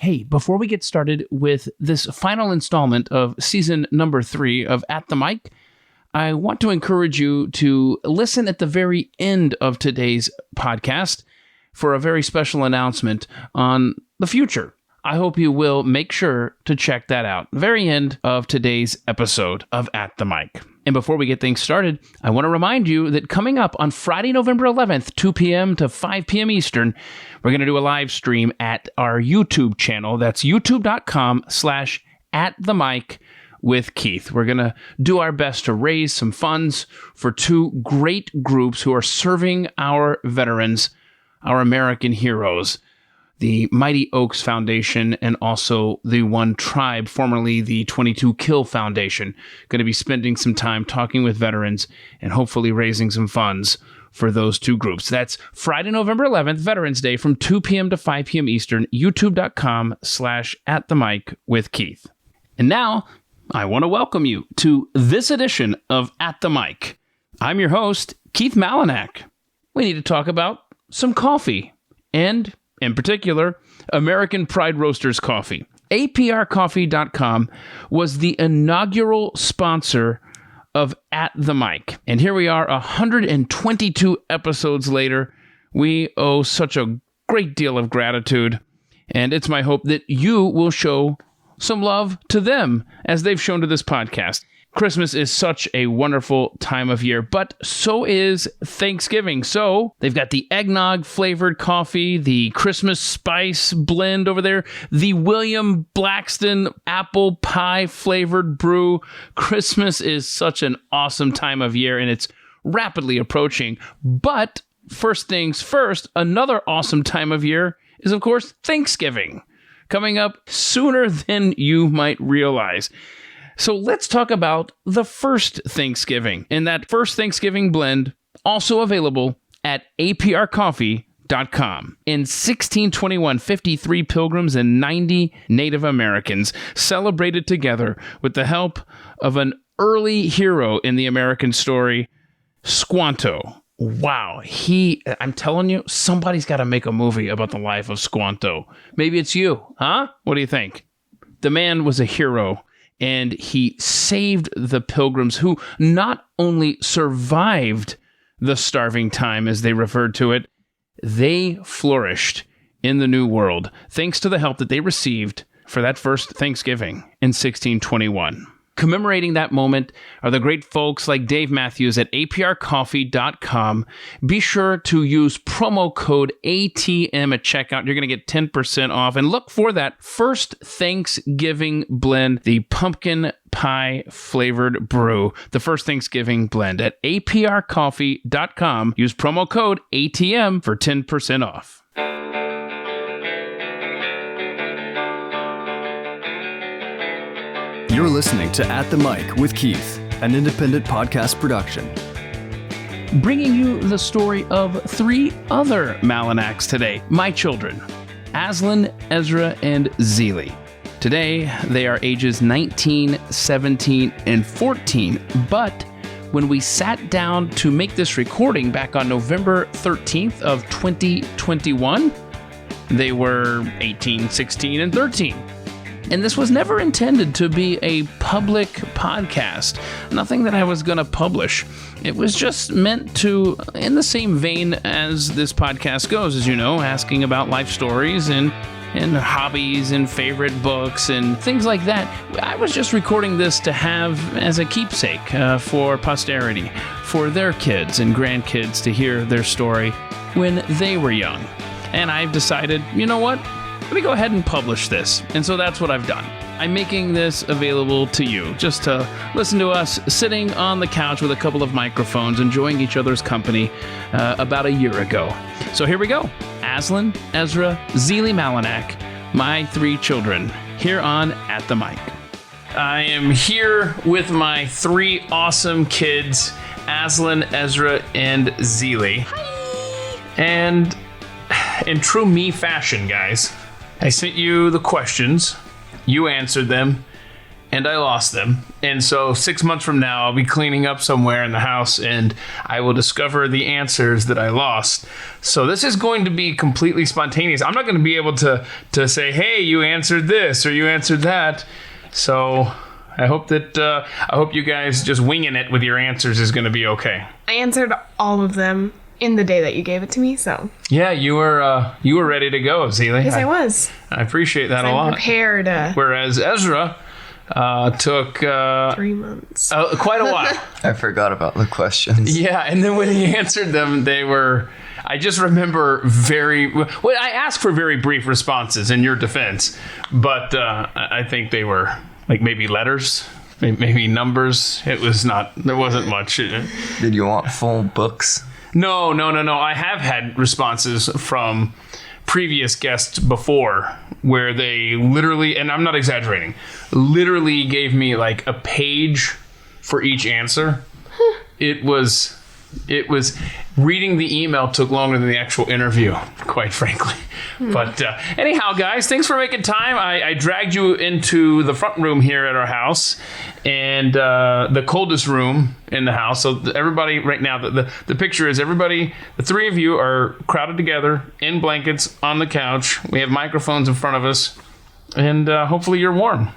Hey, before we get started with this final installment of season number 3 of At the Mic, I want to encourage you to listen at the very end of today's podcast for a very special announcement on the future. I hope you will make sure to check that out. Very end of today's episode of At the Mic. And before we get things started, I want to remind you that coming up on Friday, November 11th, 2 p.m. to 5 p.m. Eastern, we're going to do a live stream at our YouTube channel. That's youtube.com/atthemic with Keith. We're going to do our best to raise some funds for 2 great groups who are serving our veterans, our American heroes. The Mighty Oaks Foundation, and also the One Tribe, formerly the 22 Kill Foundation. Going to be spending some time talking with veterans and hopefully raising some funds for those 2 groups. That's Friday, November 11th, Veterans Day, from 2 p.m. to 5 p.m. Eastern, youtube.com/atthemic with Keith. And now, I want to welcome you to this edition of At the Mic. I'm your host, Keith Malinak. We need to talk about some coffee and, in particular, American Pride Roasters coffee. APRcoffee.com was the inaugural sponsor of At the Mic. And here we are, 122 episodes later. We owe such a great deal of gratitude. And it's my hope that you will show some love to them as they've shown to this podcast. Christmas is such a wonderful time of year, but so is Thanksgiving. So they've got the eggnog flavored coffee, the Christmas spice blend over there, the William Blackston apple pie flavored brew. Christmas is such an awesome time of year, and it's rapidly approaching. But first things first, another awesome time of year is, of course, Thanksgiving, coming up sooner than you might realize. So let's talk about the first Thanksgiving, and that first Thanksgiving blend, also available at aprcoffee.com. In 1621, 53 Pilgrims and 90 Native Americans celebrated together with the help of an early hero in the American story, Squanto. Wow, I'm telling you, somebody's got to make a movie about the life of Squanto. Maybe it's you, huh? What do you think? The man was a hero, and he saved the Pilgrims, who not only survived the starving time, as they referred to it, they flourished in the New World, thanks to the help that they received for that first Thanksgiving in 1621. Commemorating that moment are the great folks like Dave Matthews at aprcoffee.com. Be sure to use promo code ATM at checkout. You're going to get 10% off. And look for that first Thanksgiving blend, the pumpkin pie flavored brew, the first Thanksgiving blend at aprcoffee.com. Use promo code ATM for 10% off. You're listening to At the Mic with Keith, an independent podcast production. Bringing you the story of 3 other Malinaks today, my children, Azlin, Ezra, and Zelie. Today, they are ages 19, 17, and 14, but when we sat down to make this recording back on November 13th of 2021, they were 18, 16, and 13. And this was never intended to be a public podcast. Nothing that I was going to publish. It was just meant to, in the same vein as this podcast goes, as you know, asking about life stories and hobbies and favorite books and things like that. I was just recording this to have as a keepsake for posterity, for their kids and grandkids to hear their story when they were young. And I've decided, you know what? Let me go ahead and publish this. And so that's what I've done. I'm making this available to you just to listen to us sitting on the couch with a couple of microphones, enjoying each other's company about a year ago. So here we go. Azlin, Ezra, Zelie Malinak, my 3 children, here on At the Mic. I am here with my 3 awesome kids, Azlin, Ezra, and Zelie. Hi! And in true me fashion, guys, I sent you the questions, you answered them, and I lost them. And so 6 months from now, I'll be cleaning up somewhere in the house and I will discover the answers that I lost. So this is going to be completely spontaneous. I'm not going to be able to say, hey, you answered this or you answered that. So I hope you guys just winging it with your answers is going to be okay. I answered all of them in the day that you gave it to me, so. Yeah, you were ready to go, Zelie. Yes, I was. I appreciate that a lot. I'm prepared. Whereas Ezra took 3 months. quite a while. I forgot about the questions. Yeah, and then when he answered them, I just remember I asked for very brief responses in your defense, but I think they were like maybe letters, maybe numbers. There wasn't much. Did you want full books? No. I have had responses from previous guests before where they literally, and I'm not exaggerating, literally gave me like a page for each answer. It was reading the email took longer than the actual interview, quite frankly. But anyhow, guys, thanks for making time. I dragged you into the front room here at our house and the coldest room in the house. So everybody right now, the picture is everybody, the three of you are crowded together in blankets on the couch. We have microphones in front of us and hopefully you're warm.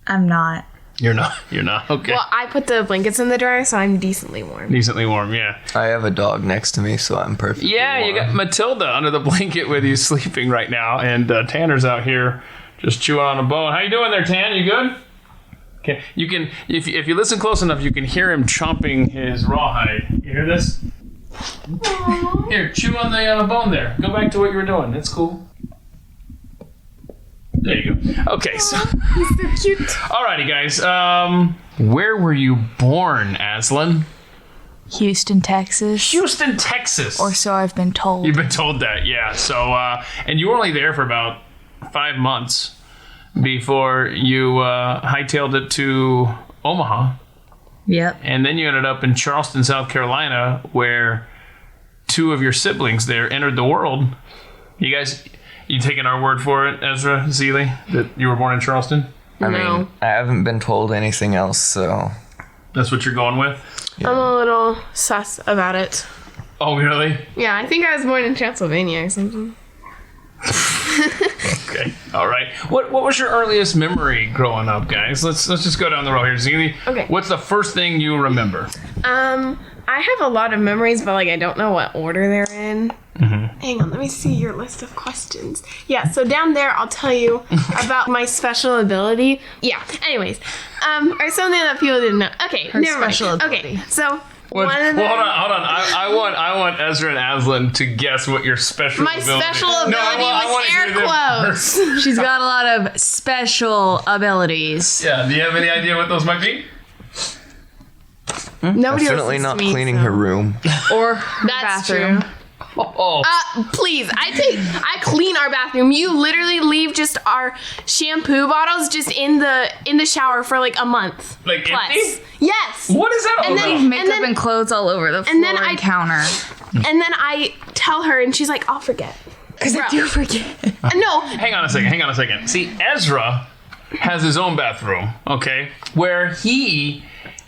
I'm not. You're not. Okay. Well, I put the blankets in the dryer, so I'm decently warm. Decently warm, yeah. I have a dog next to me, so I'm perfectly warm. You got Matilda under the blanket with you sleeping right now, and Tanner's out here just chewing on a bone. How you doing there, Tan? You good? Okay. You can, if you listen close enough, you can hear him chomping his rawhide. You hear this? Here, chew on the bone there. Go back to what you were doing. It's cool. There you go. Okay, so He's so cute. alrighty, guys. Where were you born, Azlin? Houston, Texas. Houston, Texas. Or so I've been told. You've been told that, yeah. So, and you were only there for about 5 months before you hightailed it to Omaha. Yep. And then you ended up in Charleston, South Carolina, where 2 of your siblings there entered the world. You taking our word for it, Ezra, Zelie, that you were born in Charleston? I mean, I haven't been told anything else, so... That's what you're going with? I'm a little sus about it. Oh, really? Yeah, I think I was born in Transylvania or something. Okay, all right. What was your earliest memory growing up, guys? Let's just go down the road here. Zelie, Okay. What's the first thing you remember? I have a lot of memories, but I don't know what order they're in. Mm-hmm. Hang on, let me see your list of questions. Yeah, so down there I'll tell you about my special ability. Yeah, anyways. Or something that people didn't know. Okay, never mind. special ability. Okay, so Hold on. I want Ezra and Azlin to guess what your special my ability special is. ability I was wanna hear air them quotes. first. She's got a lot of special abilities. Yeah, do you have any idea what those might be? Nobody Definitely listens not to me, cleaning so. her room. Or her That's bathroom. true. Oh. Please, I clean our bathroom. You literally leave just our shampoo bottles just in the shower for a month. Like plus. empty? Yes. What is that all And about? then- Makeup and clothes all over the floor and then I- counter. And then I tell her, and she's like, "I'll forget." Because I do forget. No, Hang on a second. See, Ezra has his own bathroom, okay, where he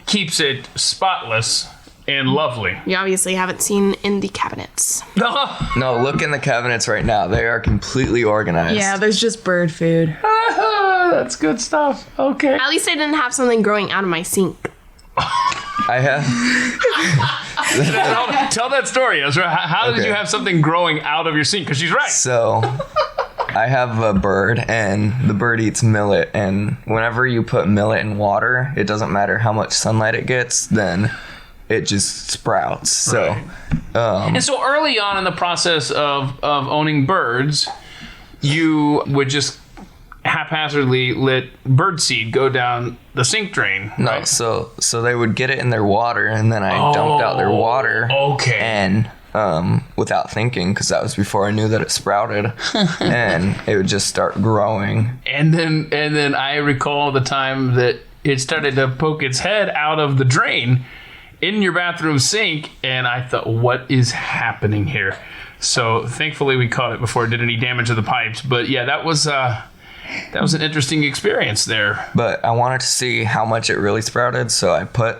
keeps it spotless and lovely. you obviously haven't seen in the cabinets. No, look in the cabinets right now. They are completely organized. Yeah, there's just bird food. That's good stuff. Okay. At least I didn't have something growing out of my sink. I have... Tell that story, Ezra. How did Okay. you have something growing out of your sink? Because she's right. So, I have a bird, and the bird eats millet, and whenever you put millet in water, it doesn't matter how much sunlight it gets, then it just sprouts. So, And so early on in the process of owning birds, you would just haphazardly let bird seed go down the sink drain. no, right? so they would get it in their water, and then I dumped out their water. Okay. And without thinking, because that was before I knew that it sprouted, and it would just start growing. And then I recall the time that it started to poke its head out of the drain in your bathroom sink, and I thought, what is happening here? So thankfully we caught it before it did any damage to the pipes. But yeah, that was That was an interesting experience there. But I wanted to see how much it really sprouted, so I put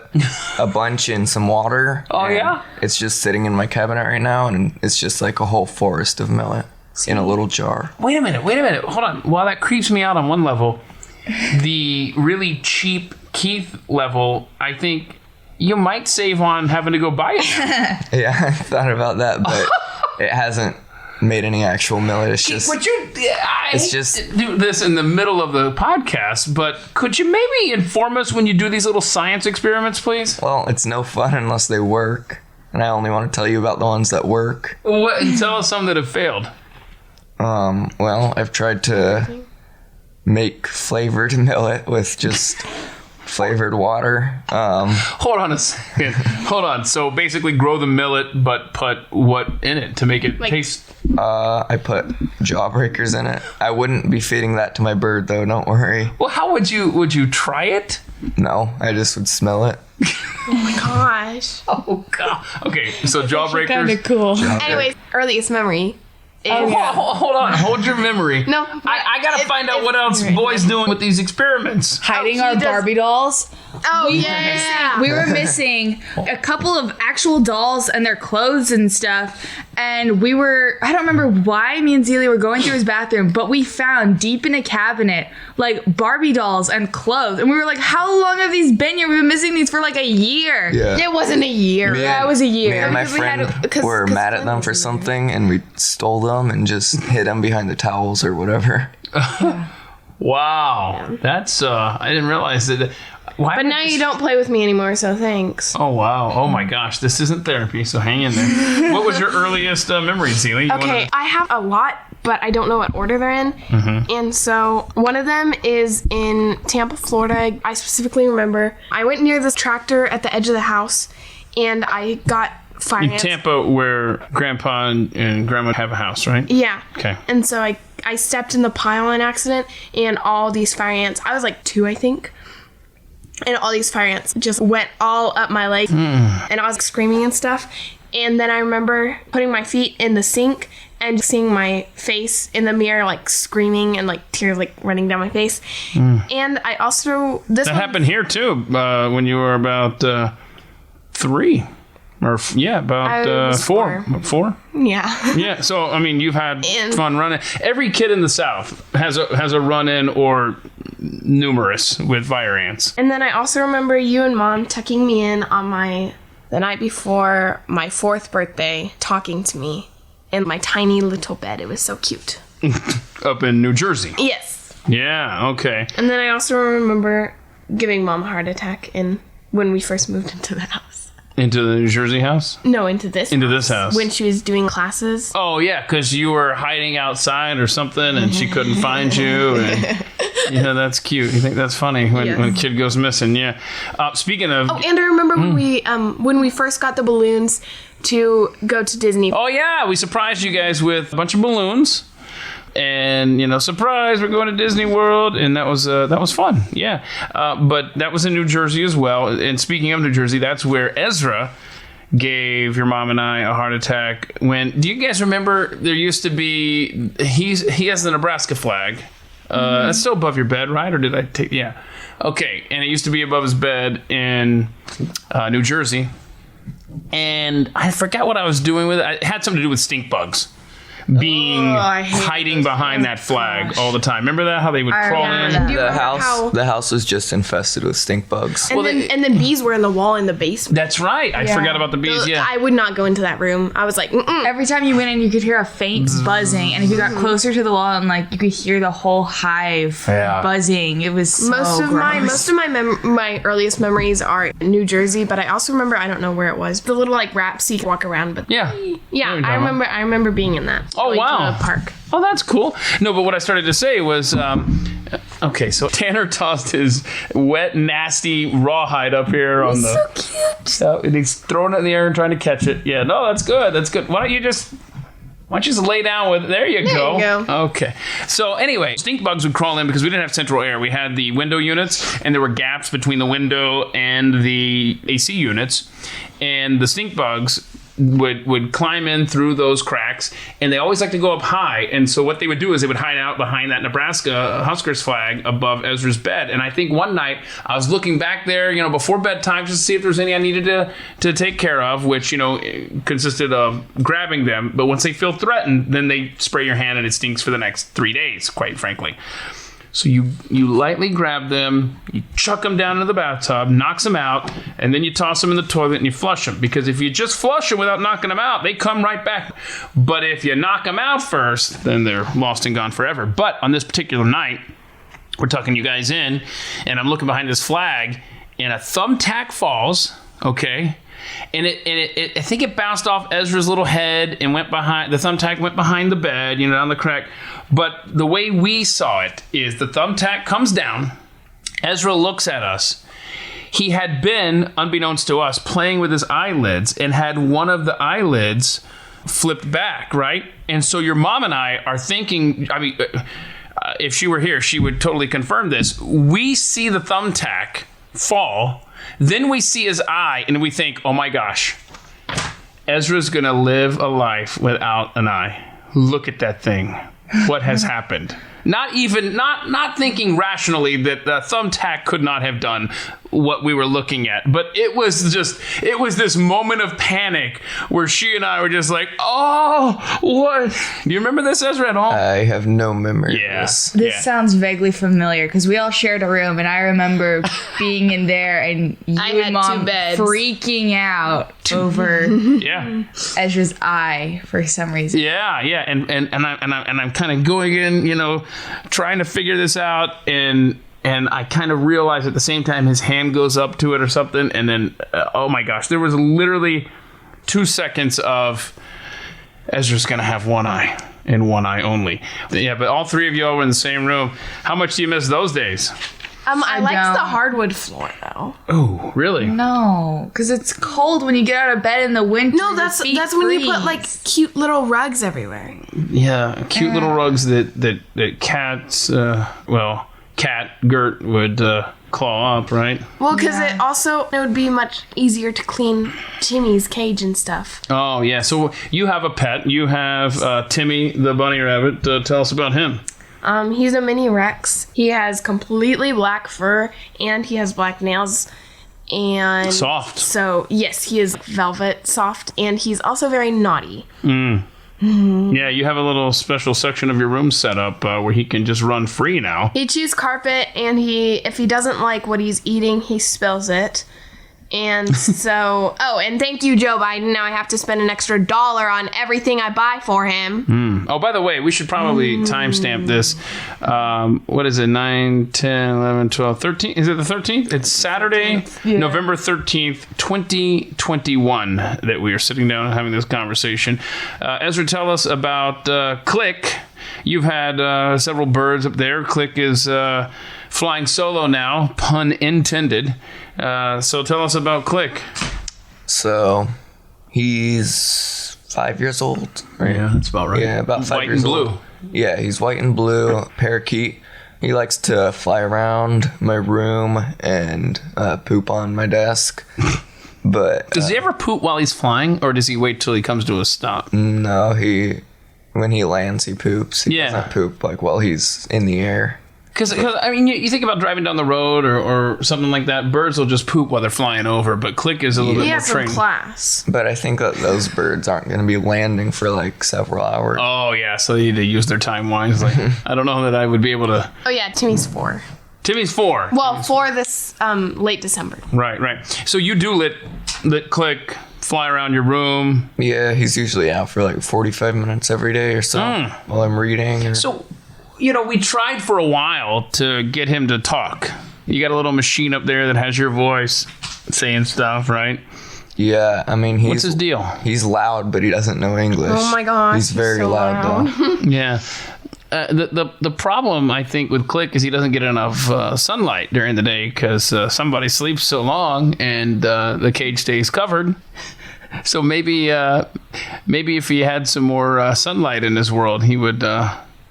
a bunch in some water. Oh, yeah? It's just sitting in my cabinet right now, and it's just like a whole forest of millet in a little jar. Wait a minute. Hold on. While that creeps me out on one level, the really cheap Keith level, I think you might save on having to go buy it now. Yeah, I thought about that, but it hasn't made any actual millet. It's just... I hate to do this in the middle of the podcast, but could you maybe inform us when you do these little science experiments, please? Well, it's no fun unless they work. And I only want to tell you about the ones that work. Tell us some that have failed. Well, I've tried to make flavored millet with just flavored water. Hold on a second. Hold on. So basically grow the millet, but put what in it to make it taste? I put jawbreakers in it. I wouldn't be feeding that to my bird, though. Don't worry. Well, how would you try it? No, I just would smell it. Oh my gosh. Oh, God. Okay, so jawbreakers. Kind of cool. Anyways, earliest memory. Hold on. Hold your memory. No. I got to find out what else boys doing with these experiments. Hiding our Barbie dolls. Oh, yeah. We were missing a couple of actual dolls and their clothes and stuff. And I don't remember why me and Zelie were going through his bathroom, but we found deep in a cabinet, like Barbie dolls and clothes. And we were like, how long have these been here? We've been missing these for like a year. Yeah. It wasn't a year. It was a year. Me and my Because we had friend it- were mad at them for something, and we stole them and just hid them behind the towels or whatever. Wow. That's, I didn't realize that. Why But would now this- you don't play with me anymore, so thanks. Oh, wow. Oh, my gosh. This isn't therapy, so hang in there. What was your earliest memory, Zelie? Okay, I have a lot, but I don't know what order they're in. And so one of them is in Tampa, Florida. I specifically remember I went near this tractor at the edge of the house, and I got fire In ants. Tampa, where Grandpa and Grandma have a house, right? Yeah. Okay. And so I stepped in the pile on accident, and all these fire ants, I was like 2, I think. And all these fire ants just went all up my leg. And I was screaming and stuff. And then I remember putting my feet in the sink and seeing my face in the mirror, like screaming and like tears like running down my face. And I also... That happened here, too, when you were about 3. Or, about I was 4. 4? Yeah. Yeah, so, I mean, you've had And- fun running. Every kid in the South has a run-in or numerous with fire ants. And then I also remember you and Mom tucking me in on the night before my 4th birthday, talking to me in my tiny little bed. It was so cute. Up in New Jersey. Yes. Yeah, okay. And then I also remember giving Mom a heart attack when we first moved into the house. Into the New Jersey house? No, into this house. When she was doing classes. Oh, yeah, because you were hiding outside or something and she couldn't find you. And, yeah, that's cute. You think that's funny when a kid goes missing, yeah. Speaking of... Oh, and I remember when we first got the balloons to go to Disney. Oh, yeah, we surprised you guys with a bunch of balloons. And, surprise, we're going to Disney World. And that was fun, yeah. But that was in New Jersey as well. And speaking of New Jersey, that's where Ezra gave your mom and I a heart attack. Do you guys remember there used to be, he has the Nebraska flag. That's still above your bed, right? Or did I take, yeah. Okay, and it used to be above his bed in New Jersey. And I forgot what I was doing with it. It had something to do with stink bugs. Hiding behind that flag all the time. Remember that? How they would crawl in? Do you remember The house was just infested with stink bugs. And then bees were in the wall in the basement. That's right. I forgot about the bees, yeah. I would not go into that room. I was like, mm-mm. Every time you went in, you could hear a faint buzzing, and if you got closer to the wall, and like you could hear the whole hive buzzing. It was so Most of gross. my earliest memories are in New Jersey, but I also remember, I don't know where it was, the little like rap so you could walk around. But Yeah. yeah, I remember being in that. Oh, Going to wow. the park. Oh, that's cool. No, but what I started to say was, okay, so Tanner tossed his wet, nasty rawhide up here on the... So cute. So, and he's throwing it in the air and trying to catch it. Yeah, no, that's good. That's good. Why don't you just lay down with it? There you go. you go. Okay. So anyway, stink bugs would crawl in because we didn't have central air. We had the window units, and there were gaps between the window and the AC units. And the stink bugs would climb in through those cracks, and they always like to go up high. And so what they would do is they would hide out behind that Nebraska Huskers flag above Ezra's bed. And I think one night I was looking back there, before bedtime, just to see if there was any I needed to take care of, which consisted of grabbing them. But once they feel threatened, then they spray your hand and it stinks for the next 3 days, quite frankly. So you lightly grab them, you chuck them down into the bathtub, knocks them out, and then you toss them in the toilet and you flush them. Because if you just flush them without knocking them out, they come right back. But if you knock them out first, then they're lost and gone forever. But on this particular night, we're tucking you guys in, and I'm looking behind this flag, and a thumbtack falls, okay? And I think it bounced off Ezra's little head and the thumbtack went behind the bed, down the crack. But the way we saw it is the thumbtack comes down. Ezra looks at us. He had been, unbeknownst to us, playing with his eyelids and had one of the eyelids flipped back, right? And so your mom and I are thinking, if she were here, she would totally confirm this. We see the thumbtack fall. Then we see his eye and we think, oh my gosh, Ezra's going to live a life without an eye. Look at that thing. What has happened? Not thinking rationally that the thumbtack could not have done what we were looking at, but it was this moment of panic where she and I were just like, oh, what? Do you remember this, Ezra, at all? I have no memory of this. This sounds vaguely familiar because we all shared a room, and I remember being in there and you and Mom freaking out over Ezra's eye for some reason. Yeah, and I'm kind of going in, trying to figure this out, and I kind of realized at the same time his hand goes up to it or something, and then oh my gosh, there was literally 2 seconds of Ezra's gonna have one eye and one eye only. Yeah, but all three of you all were in the same room. How much do you miss those days? I liked the hardwood floor though. Oh, really? No, because it's cold when you get out of bed in the winter. No, that's when you put like cute little rugs everywhere. Yeah, cute little rugs that cats, Cat Gert would claw up, right? Well, because it would be much easier to clean Timmy's cage and stuff. Oh yeah, so you have a pet. You have Timmy the bunny rabbit. Tell us about him. He's a mini Rex. He has completely black fur and he has black nails and soft. So yes, he is velvet soft, and he's also very naughty. Yeah, you have a little special section of your room set up where he can just run free now. He chews carpet, and if he doesn't like what he's eating, he spills it. And so, and thank you, Joe Biden. Now I have to spend an extra $1 on everything I buy for him. Oh, by the way, we should probably timestamp this. What is it? 9, 10, 11, 12, 13? Is it the 13th? It's Saturday, November 13th, 2021 that we are sitting down and having this conversation. Ezra, tell us about Click. You've had several birds up there. Click is flying solo now, pun intended. So tell us about Click. So he's 5 years old, right? Yeah, that's about right. Yeah, about 5 years old. White and blue. Yeah, he's white and blue, parakeet. He likes to fly around my room and poop on my desk. But does he ever poop while he's flying, or does he wait till he comes to a stop? No, when he lands, he poops. He doesn't poop while he's in the air. Because you think about driving down the road or something like that, birds will just poop while they're flying over, but Click is a little bit more trained. He has some class. But I think that those birds aren't going to be landing for several hours. Oh, yeah, so they need to use their time wisely. I don't know that I would be able to... Oh, yeah, Timmy's 4. Timmy's 4. Well, 4 this late December. Right. So you do let Click fly around your room? Yeah, he's usually out for 45 minutes every day or so while I'm reading. So... we tried for a while to get him to talk. You got a little machine up there that has your voice saying stuff, right? Yeah, what's his deal? He's loud, but he doesn't know English. Oh my gosh. He's very so loud though. Yeah. The problem, I think, with Click is he doesn't get enough sunlight during the day because somebody sleeps so long and the cage stays covered. So maybe if he had some more sunlight in his world, he would...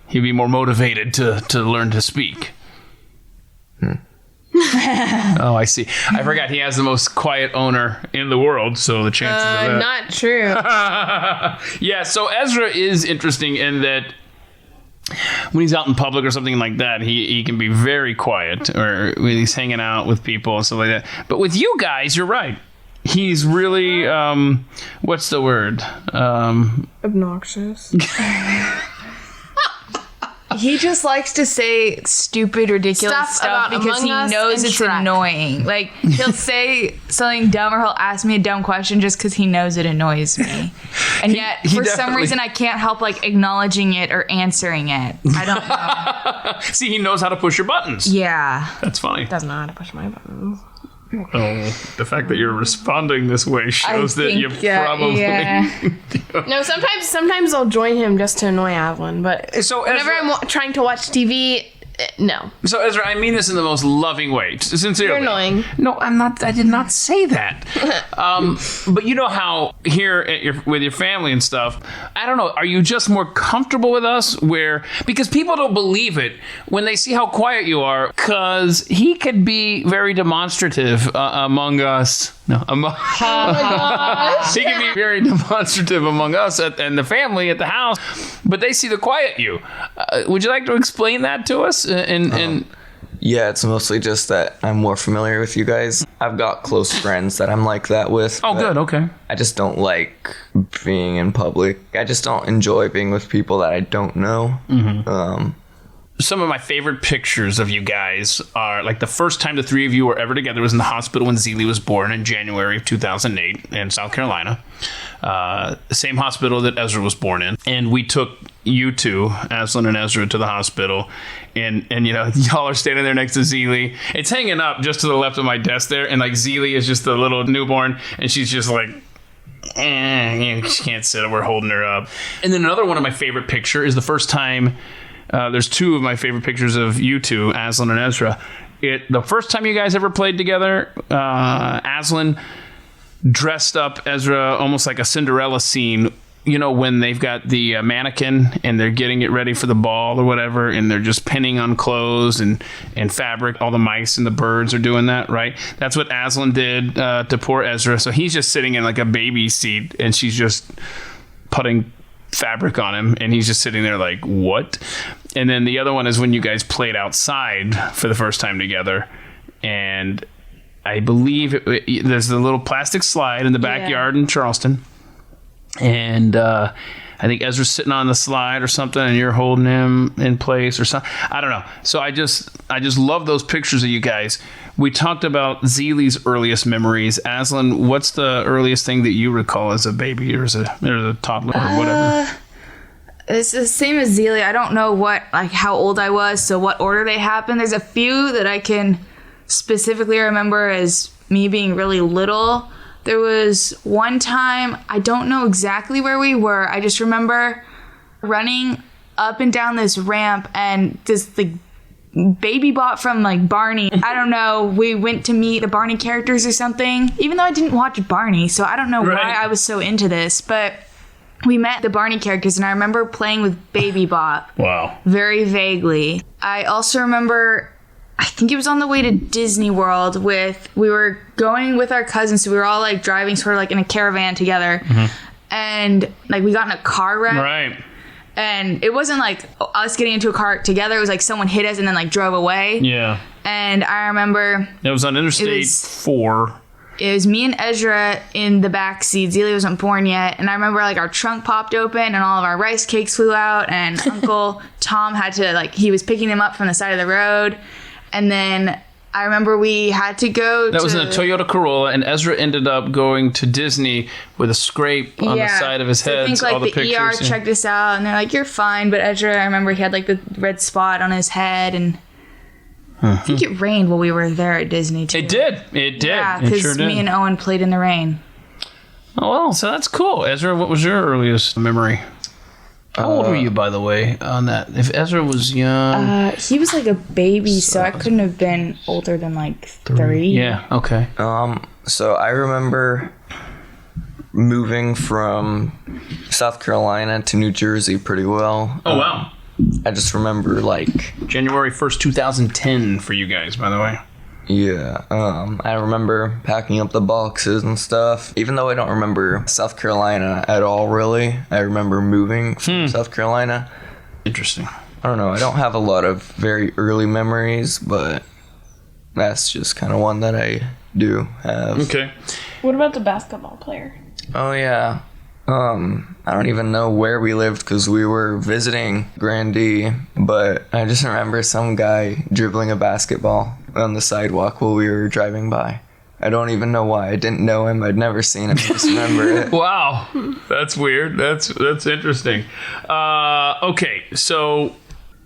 he'd be more motivated to learn to speak. Oh, I see. I forgot he has the most quiet owner in the world, so the chances of that. Not true. Yeah, so Ezra is interesting in that when he's out in public or something like that, he can be very quiet, or when he's hanging out with people and stuff like that. But with you guys, you're right. He's really, what's the word? Obnoxious. He just likes to say stupid, ridiculous stuff about because he Among Us knows and it's Shrek. annoying. Like, he'll say something dumb or he'll ask me a dumb question just because he knows it annoys me. And yet, he for some definitely- reason, I can't help, like, acknowledging it or answering it. I don't know. See, he knows how to push your buttons. Yeah. That's funny. Doesn't know how to push my buttons. Oh, the fact that you're responding this way shows that you probably... Yeah. No, sometimes I'll join him just to annoy Azlin, but So whenever Ezra, I'm trying to watch TV, no. so Ezra, I mean this in the most loving way, sincerely. You're annoying. No, I'm not. I did not say that. But you know how here with your family and stuff, I don't know. Are you just more comfortable with us? Because people don't believe it when they see how quiet you are. Because he could be very demonstrative among us. No, Oh my gosh. he can be very demonstrative among us and the family at the house. But they see the quiet you. Would you like to explain that to us? Yeah, it's mostly just that I'm more familiar with you guys. I've got close friends that I'm like that with. Oh, but good. Okay. I just don't like being in public. I just don't enjoy being with people that I don't know. Some of my favorite pictures of you guys are like the first time the three of you were ever together was in the hospital when Zelie was born in January of 2008 in South Carolina. The same hospital that Ezra was born in. And we took you two, Azlin and Ezra, to the hospital. And you know, y'all are standing there next to Zelie. It's hanging up just to the left of my desk there. And like Zelie is just a little newborn. And she's just like, she can't sit. We're holding her up. And then another one of my favorite picture is the first time... there's two of my favorite pictures of you two, Azlin and Ezra. The first time you guys ever played together, Azlin dressed up Ezra almost like a Cinderella scene. You know, when they've got the mannequin and they're getting it ready for the ball or whatever, and they're just pinning on clothes and fabric. All the mice and the birds are doing that, right? That's what Azlin did to poor Ezra. So he's just sitting in like a baby seat, and she's just putting fabric on him, and he's just sitting there like, what? And then the other one is when you guys played outside for the first time together, and I believe there's a little plastic slide in the backyard in Charleston, and I think Ezra's sitting on the slide or something, and you're holding him in place or something. I don't know. So I just love those pictures of you guys. We talked about Zelie's earliest memories. Azlin, what's the earliest thing that you recall as a baby or as a toddler or whatever? It's the same as Zelie. I don't know how old I was, so what order they happened. There's a few that I can specifically remember as me being really little. There was one time, I don't know exactly where we were. I just remember running up and down this ramp, and this baby bot from like Barney. I don't know. We went to meet the Barney characters or something, even though I didn't watch Barney, so I don't know why I was so into this, but we met the Barney characters, and I remember playing with Baby Bop. Wow. Very vaguely. I also remember, I think it was on the way to Disney World we were going with our cousins, so we were all like driving sort of like in a caravan together, and like we got in a car wreck. Right. And it wasn't like us getting into a car together. It was like someone hit us and then like drove away. Yeah. And I remember It was on Interstate 4. it was me and Ezra in the back seat. Zelie wasn't born yet. And I remember like our trunk popped open and all of our rice cakes flew out. And Uncle Tom had to he was picking them up from the side of the road. And then I remember we had to go That was in a Toyota Corolla, and Ezra ended up going to Disney with a scrape on the side of his head. I think like all the pictures. ER checked us out, and they're like, "You're fine." But Ezra, I remember he had like the red spot on his head, and I think it rained while we were there at Disney too. It did. Yeah, It because sure did. me and Owen played in the rain. Oh, well, so that's cool. Ezra, what was your earliest memory? How old were you, by the way, on that? If Ezra was young... He was like a baby, so I couldn't have been older than like 3. Yeah, okay. So I remember moving from South Carolina to New Jersey pretty well. Oh, wow. I just remember January 1st, 2010 for you guys, by the way. Yeah, I remember packing up the boxes and stuff. Even though I don't remember South Carolina at all, really, I remember moving from South Carolina. Interesting. I don't know, I don't have a lot of very early memories, but that's just kind of one that I do have. Okay. What about the basketball player? Oh, yeah. I don't even know where we lived because we were visiting Grandee, but I just remember some guy dribbling a basketball on the sidewalk while we were driving by. I don't even know why. I didn't know him. I'd never seen him. I just remember it. Wow. That's weird. That's interesting. Okay, so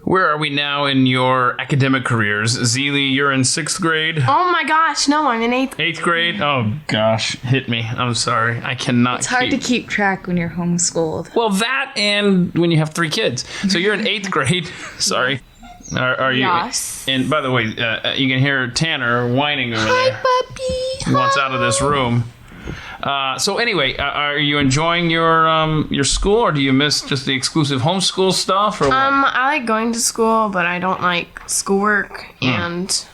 where are we now in your academic careers? Zelie, you're in 6th grade? Oh my gosh, no, I'm in 8th. 8th grade? Oh gosh, hit me. I'm sorry. I cannot It's hard to keep track when you're homeschooled. Well, that and when you have 3 kids. So you're in 8th grade. Sorry. Are you? Yes. And by the way, you can hear Tanner whining over there. Puppy. He wants out of this room. So anyway, are you enjoying your school, or do you miss just the exclusive homeschool stuff? Or what? I like going to school, but I don't like schoolwork, and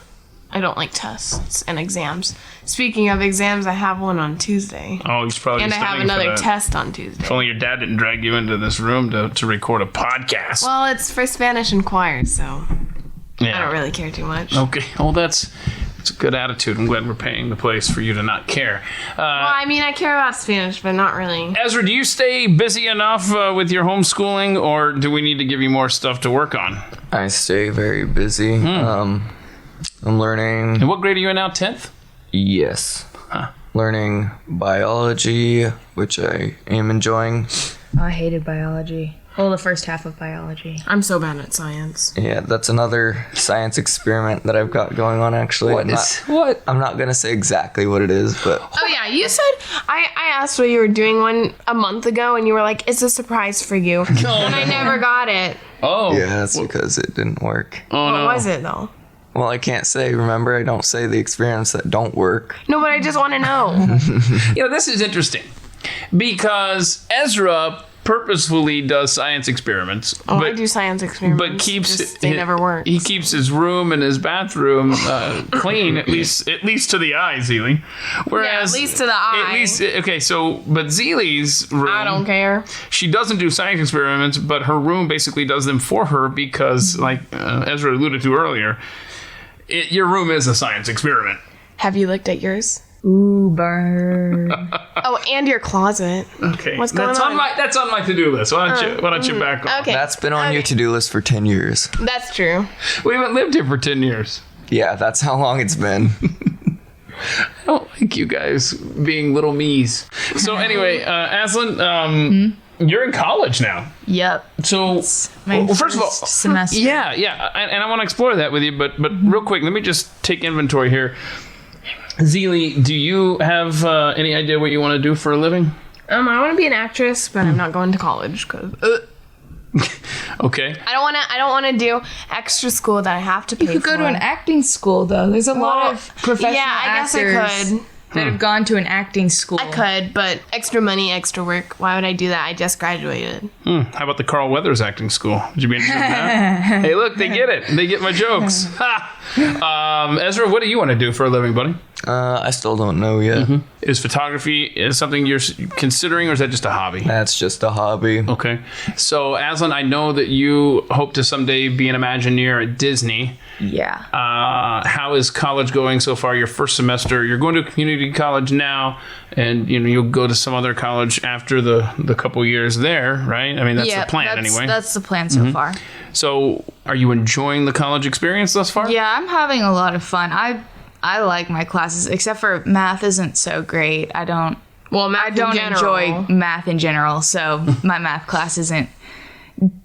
I don't like tests and exams. Speaking of exams, I have one on Tuesday. Oh, he's probably And I have studying for another that. test on Tuesday. If only your dad didn't drag you into this room to record a podcast. Well, it's for Spanish and choir, so yeah. I don't really care too much. Okay. Well, that's a good attitude. I'm glad we're paying the place for you to not care. Well, I mean, I care about Spanish, but not really. Ezra, do you stay busy enough with your homeschooling, or do we need to give you more stuff to work on? I stay very busy. I'm learning. And what grade are you in now? 10th? Yes. Learning biology, which I am enjoying. I hated biology. Well, the first half of biology. I'm so bad at science. Yeah, that's another science experiment that I've got going on, actually. What? I'm not going to say exactly what it is, but Oh, yeah, you said, I asked what you were doing a month ago, and you were like, it's a surprise for you. And I never got it. Oh. yeah, that's because it didn't work. Oh, no. What was it, though? Well, I can't say. Remember, I don't say the experiments that don't work. No, but I just want to know. You know, this is interesting because Ezra purposefully does science experiments. Oh, but, I do science experiments. But keeps just, they never work. He keeps his room and his bathroom clean, at least to the eye, Zelie. Whereas, at least to the eye. At least okay. So, but Zelie's room, I don't care. She doesn't do science experiments, but her room basically does them for her because, like Ezra alluded to earlier, your room is a science experiment. Have you looked at yours? Ooh, burn. Oh, and your closet. Okay, What's going on? That's on my to-do list. Why don't you back off? Okay. That's been on your to-do list for 10 years. That's true. We haven't lived here for 10 years. Yeah, that's how long it's been. I don't like you guys being little me's. So anyway, Azlin, you're in college now. Yep. So, My well, first of all, semester. yeah, and I want to explore that with you, but real quick, let me just take inventory here. Zelie, do you have any idea what you want to do for a living? I want to be an actress, but I'm not going to college because Okay. I don't want to do extra school that I have to pay You could go to an acting school, though. There's a lot of professional yeah, I guess I actors could. that have gone to an acting school. I could, but extra money, extra work. Why would I do that? I just graduated. How about the Carl Weathers acting school? Would you be interested in that? Hey, look, they get it. They get my jokes. Ha! Ezra, what do you want to do for a living, buddy? I still don't know yet. Is photography something you're considering, or is that just a hobby? That's just a hobby. Okay. So, Azlin, I know that you hope to someday be an Imagineer at Disney. Yeah. How is college going so far? Your first semester, you're going to a community college now, and you'll go to some other college after the couple years there, right? I mean, that's the plan anyway. That's the plan so far. So, are you enjoying the college experience thus far? Yeah, I'm having a lot of fun. I like my classes, except for math isn't so great. I don't enjoy math in general, so my math class isn't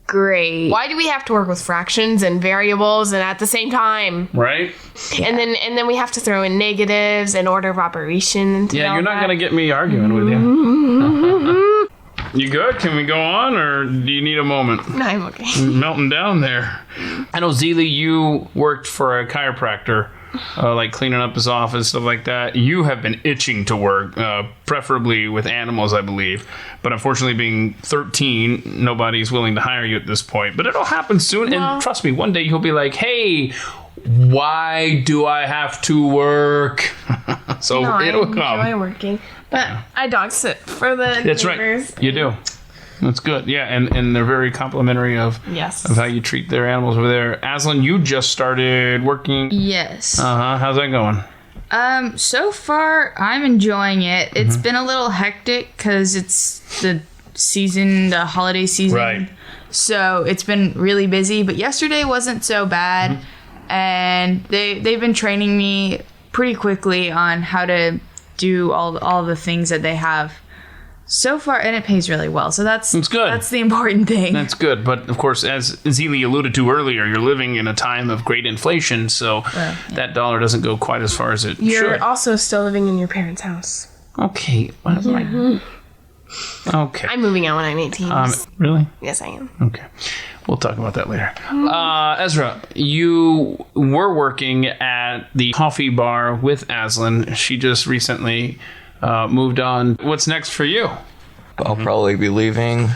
great. Why do we have to work with fractions and variables and at the same time? Right? And then we have to throw in negatives and order of operation. Yeah, you're not going to get me arguing with you. You good? Can we go on, or do you need a moment? No, I'm okay. Melting down there. I know, Zelie, you worked for a chiropractor, like cleaning up his office, stuff like that. You have been itching to work, preferably with animals, I believe. But unfortunately, being 13, nobody's willing to hire you at this point. But it'll happen soon. And trust me, one day you'll be like, hey, why do I have to work? So No, it'll come. I enjoy working. But I dog sit for the That's neighbors. right. You do. That's good. Yeah, and they're very complimentary of how you treat their animals over there. Azlin, you just started working. Yes. How's that going? So far, I'm enjoying it. It's been a little hectic because it's the holiday season. Right. So it's been really busy, but yesterday wasn't so bad. And they've been training me pretty quickly on how to do all the things that they have so far, and it pays really well. So that's good. That's the important thing. That's good. But of course, as Zelie alluded to earlier, you're living in a time of great inflation, so that dollar doesn't go quite as far as it should. You're also still living in your parents' house. Okay. What am I? Okay. I'm moving out when I'm 18. Really? Yes, I am. Okay. We'll talk about that later. Ezra, you were working at the coffee bar with Azlin. She just recently moved on. What's next for you? I'll probably be leaving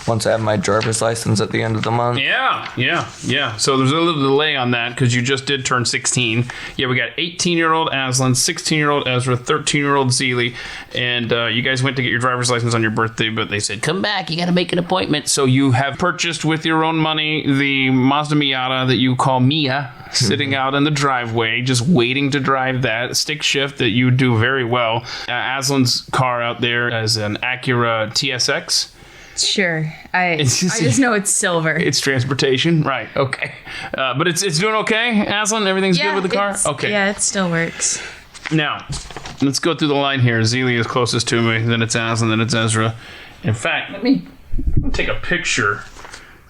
once I have my driver's license at the end of the month. Yeah. So there's a little delay on that because you just did turn 16. Yeah, we got 18-year-old Azlin, 16-year-old Ezra, 13-year-old Zelie, and you guys went to get your driver's license on your birthday, but they said, come back, you got to make an appointment. So you have purchased with your own money the Mazda Miata that you call Mia, sitting out in the driveway, just waiting to drive that stick shift that you do very well. Aslin's car out there is an Acura TSX. Sure. I just know it's silver. It's transportation, right? Okay, but it's doing okay. Aslan, everything's good with the car. Okay. Yeah, it still works. Now, let's go through the line here. Zelie is closest to me. Then it's Aslan. Then it's Ezra. In fact, let me take a picture.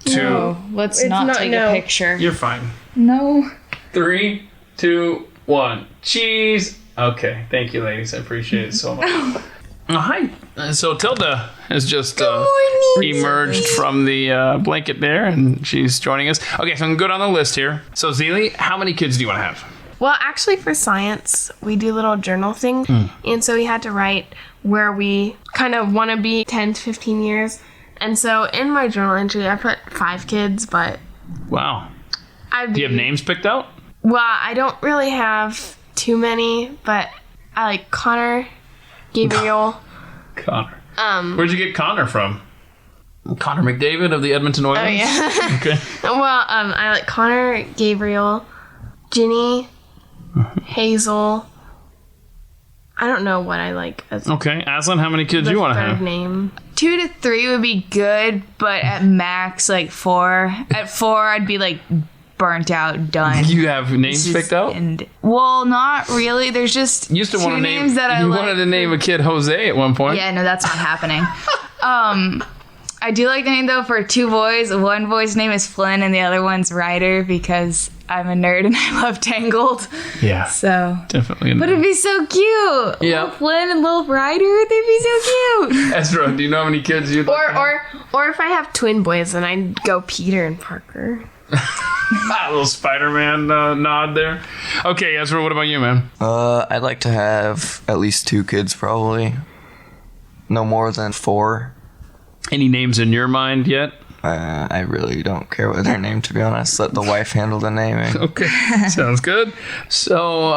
Let's not take a picture. You're fine. No. 3, 2, 1. Cheese. Okay. Thank you, ladies. I appreciate it so much. Hi. So Tilda has just emerged from the blanket there, and she's joining us. Okay, so I'm good on the list here. So Zelie, how many kids do you want to have? Well, actually, for science, we do little journal things, and so we had to write where we kind of want to be 10 to 15 years. And so in my journal entry, I put 5 kids, but... Wow. Do you have names picked out? Well, I don't really have too many, but I like Connor, Gabriel. Connor. Where'd you get Connor from? Connor McDavid of the Edmonton Oilers? Oh, yeah. Okay. Well, I like Connor, Gabriel, Ginny, Hazel. I don't know what I like as Okay. Aslan, how many kids do you want to have? name. 2 to 3 would be good, but at max, 4. At 4, I'd be burnt out, done. You have names picked out? Well, not really. There's just You used to 2 want to names name. that I You like. wanted to name a kid Jose at one point. Yeah, no, that's not happening. I do like the name though for 2 boys. One boy's name is Flynn, and the other one's Ryder because I'm a nerd and I love Tangled. Yeah. So Definitely. But it'd be so cute. Yeah. Little Flynn and little Ryder, they'd be so cute. Ezra, do you know how many kids you'd like to have? Or if I have twin boys, then I'd go Peter and Parker. A little Spider-Man nod there. Okay, Ezra, what about you, man? I'd like to have at least 2 kids, probably. No more than 4. Any names in your mind yet? I really don't care what they're named, to be honest. Let the wife handle the naming. Okay, sounds good. So,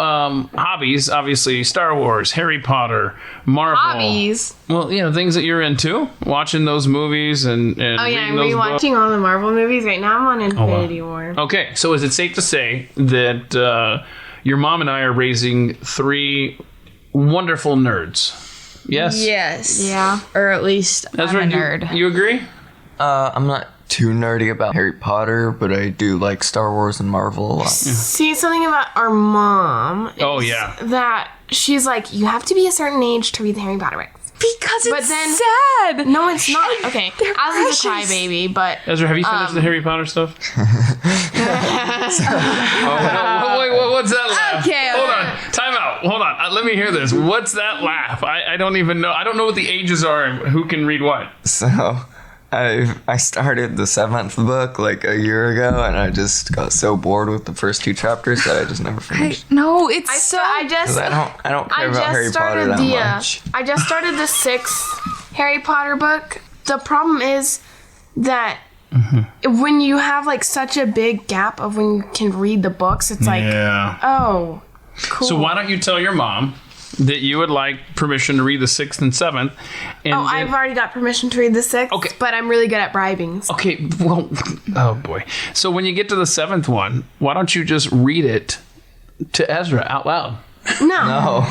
hobbies, obviously Star Wars, Harry Potter, Marvel. Hobbies? Well, things that you're into. Watching those movies and Oh, yeah, reading I'm those books. rewatching all the Marvel movies right now. I'm on Infinity War. Okay, so is it safe to say that your mom and I are raising 3 wonderful nerds? Yes? Yes. Yeah. Or at least Ezra, I'm a nerd. You agree? I'm not too nerdy about Harry Potter, but I do like Star Wars and Marvel a lot. See, something about our mom is Oh, yeah. that she's like, you have to be a certain age to read the Harry Potter books. Because it's But then- sad. No, it's not. Okay, They're I was a precious. crybaby, but Ezra, have you finished the Harry Potter stuff? Wait, what's that laugh? Okay, Hold okay. on. Time out. Hold on. Let me hear this. What's that laugh? I don't even know. I don't know what the ages are and who can read what. So, I started the 7th book a year ago, and I just got so bored with the first 2 chapters that I just never finished. No, it's I just 'Cause I don't care about Harry Potter that much. I just started the 6th Harry Potter book. The problem is that when you have like such a big gap of when you can read the books, it's like, oh, cool. So why don't you tell your mom that you would like permission to read the 6th and 7th? And I've already got permission to read the 6th, Okay. but I'm really good at bribing. So. Okay, well, oh boy. So when you get to the 7th one, why don't you just read it to Ezra out loud? No.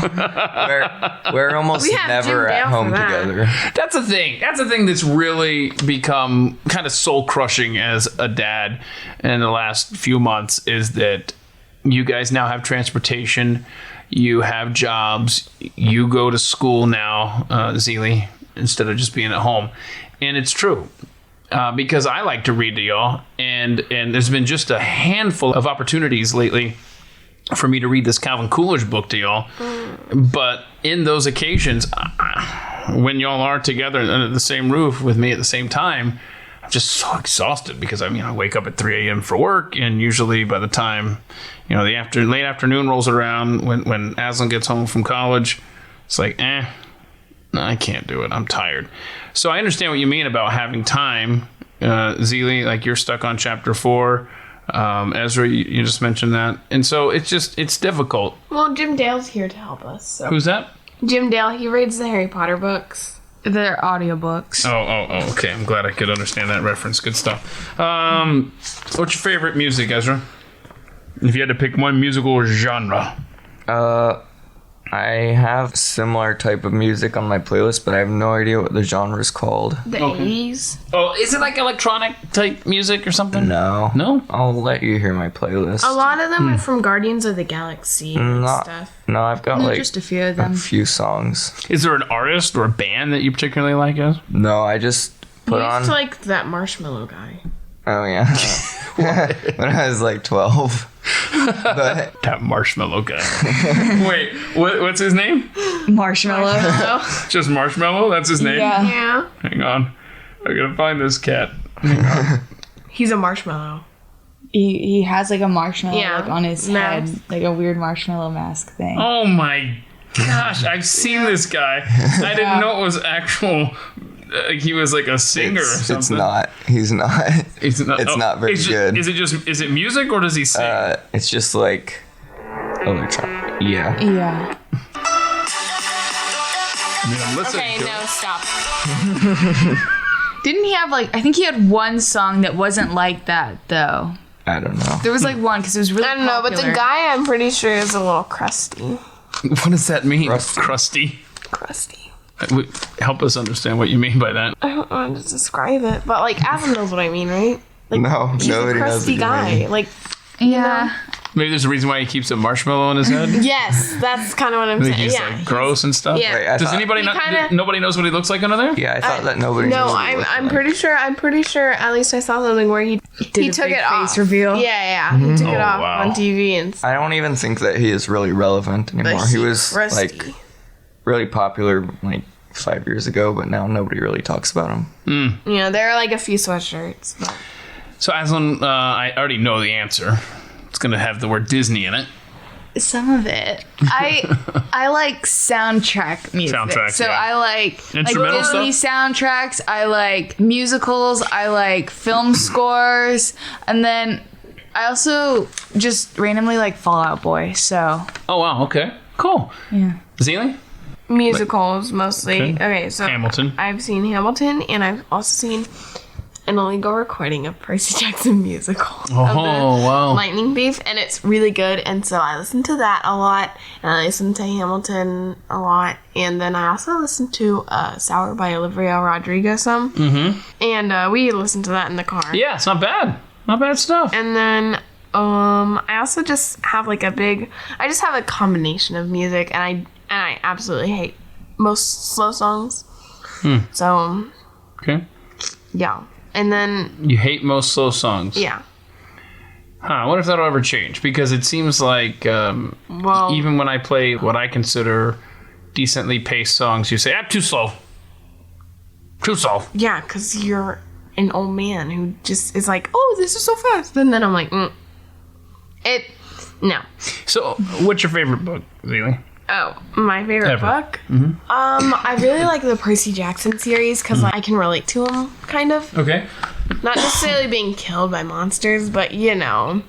We're almost We have never Jim at Dale home for that. together. That's a thing. That's a thing that's really become kind of soul crushing as a dad in the last few months, is that you guys now have transportation, you have jobs, you go to school now, Zelie, instead of just being at home. And it's true. Because I like to read to y'all, and there's been just a handful of opportunities lately for me to read this Calvin Coolidge book to y'all. But in those occasions, when y'all are together under the same roof with me at the same time, I'm just so exhausted because I wake up at 3 a.m. for work, and usually by the time the late afternoon rolls around, when Azlin gets home from college, it's like, no, I can't do it. I'm tired. So I understand what you mean about having time, Zelie. Like, you're stuck on chapter 4. Ezra, you just mentioned that, and so it's difficult. Well, Jim Dale's here to help us. So. Who's that? Jim Dale, he reads the Harry Potter books. They're audiobooks. Oh, okay. I'm glad I could understand that reference. Good stuff. What's your favorite music, Ezra? If you had to pick one musical genre. I have similar type of music on my playlist, but I have no idea what the genre is called. The 80s. Oh, is it like electronic type music or something? No. No? I'll let you hear my playlist. A lot of them are from Guardians of the Galaxy and stuff. No, I've got like Just a few of them. a few songs. Is there an artist or a band that you particularly like, Ez? No, I just put I on. used to like that Marshmallow guy. Oh yeah. When I was like 12. But That Marshmallow guy. Wait, what's his name? Marshmallow. Just Marshmallow? That's his name? Yeah. Yeah. Hang on. I gotta find this cat. He's a marshmallow. He has like a marshmallow Yeah. like on his Mask. head, like a weird marshmallow mask thing. Oh my gosh, I've seen this guy. I didn't know it was actual. He was like a singer or something. it's not. He's not. It's not, It's not very good. Is it music or does he sing? It's just like electronic. Yeah. Yeah. I'm listening Okay, to no, it. stop. Didn't he have like, I think he had one song that wasn't like that though. I don't know. There was like one because it was really I don't know, but the popular. guy I'm pretty sure is a little crusty. What does that mean? Crusty. Crusty. Help us understand what you mean by that. I don't know how to describe it, but like Azlin knows what I mean, right? Like, No, he's nobody a knows crusty what you guy. mean. Like, Yeah. Maybe there's a reason why he keeps a marshmallow in his head. yes, that's kind of what I'm I think saying. he's Yeah. like gross and stuff. Yeah. Wait, I Does thought- anybody He not? kinda- Nobody knows what he looks like under there. Yeah, I thought that nobody. No, knew what he looked I'm like. pretty sure. At least I saw something where he Did a took big it off. face reveal. Yeah. He took it Oh, off wow. on TV and. I don't even think that he is really relevant anymore. He was crusty. like really popular like 5 years ago, but now nobody really talks about him. There are like a few sweatshirts. But. So Azlin, I already know the answer. It's gonna have the word Disney in it. Some of it. I like soundtrack music. Soundtrack, So yeah. I like Instrumental Disney soundtracks. I like musicals. I like film scores. And then I also just randomly like Fall Out Boy. So Oh wow, okay, cool. yeah. Zelie? Musicals mostly. Okay. Okay, so Hamilton. I've seen Hamilton, and I've also seen an illegal recording of Percy Jackson musical. Oh wow. Lightning Thief, and it's really good. And so I listen to that a lot, and I listen to Hamilton a lot, and then I also listen to "Sour" by Olivia Rodrigo some. Mm-hmm. And we listen to that in the car. Yeah, it's not bad. Not bad stuff. And then I also just have like I just have a combination of music, and I absolutely hate most slow songs. So Okay. yeah, and then You hate most slow songs. yeah, Huh, I wonder if that'll ever change, because it seems like well, even when I play what I consider decently paced songs, you say, too slow. Too slow. yeah, because you're an old man who just is like, oh, this is so fast, and then I'm like, no. So, what's your favorite book, Zelie? Oh, my favorite Ever. book? I really like the Percy Jackson series because I can relate to him, kind of. Okay. Not necessarily being killed by monsters, but you know.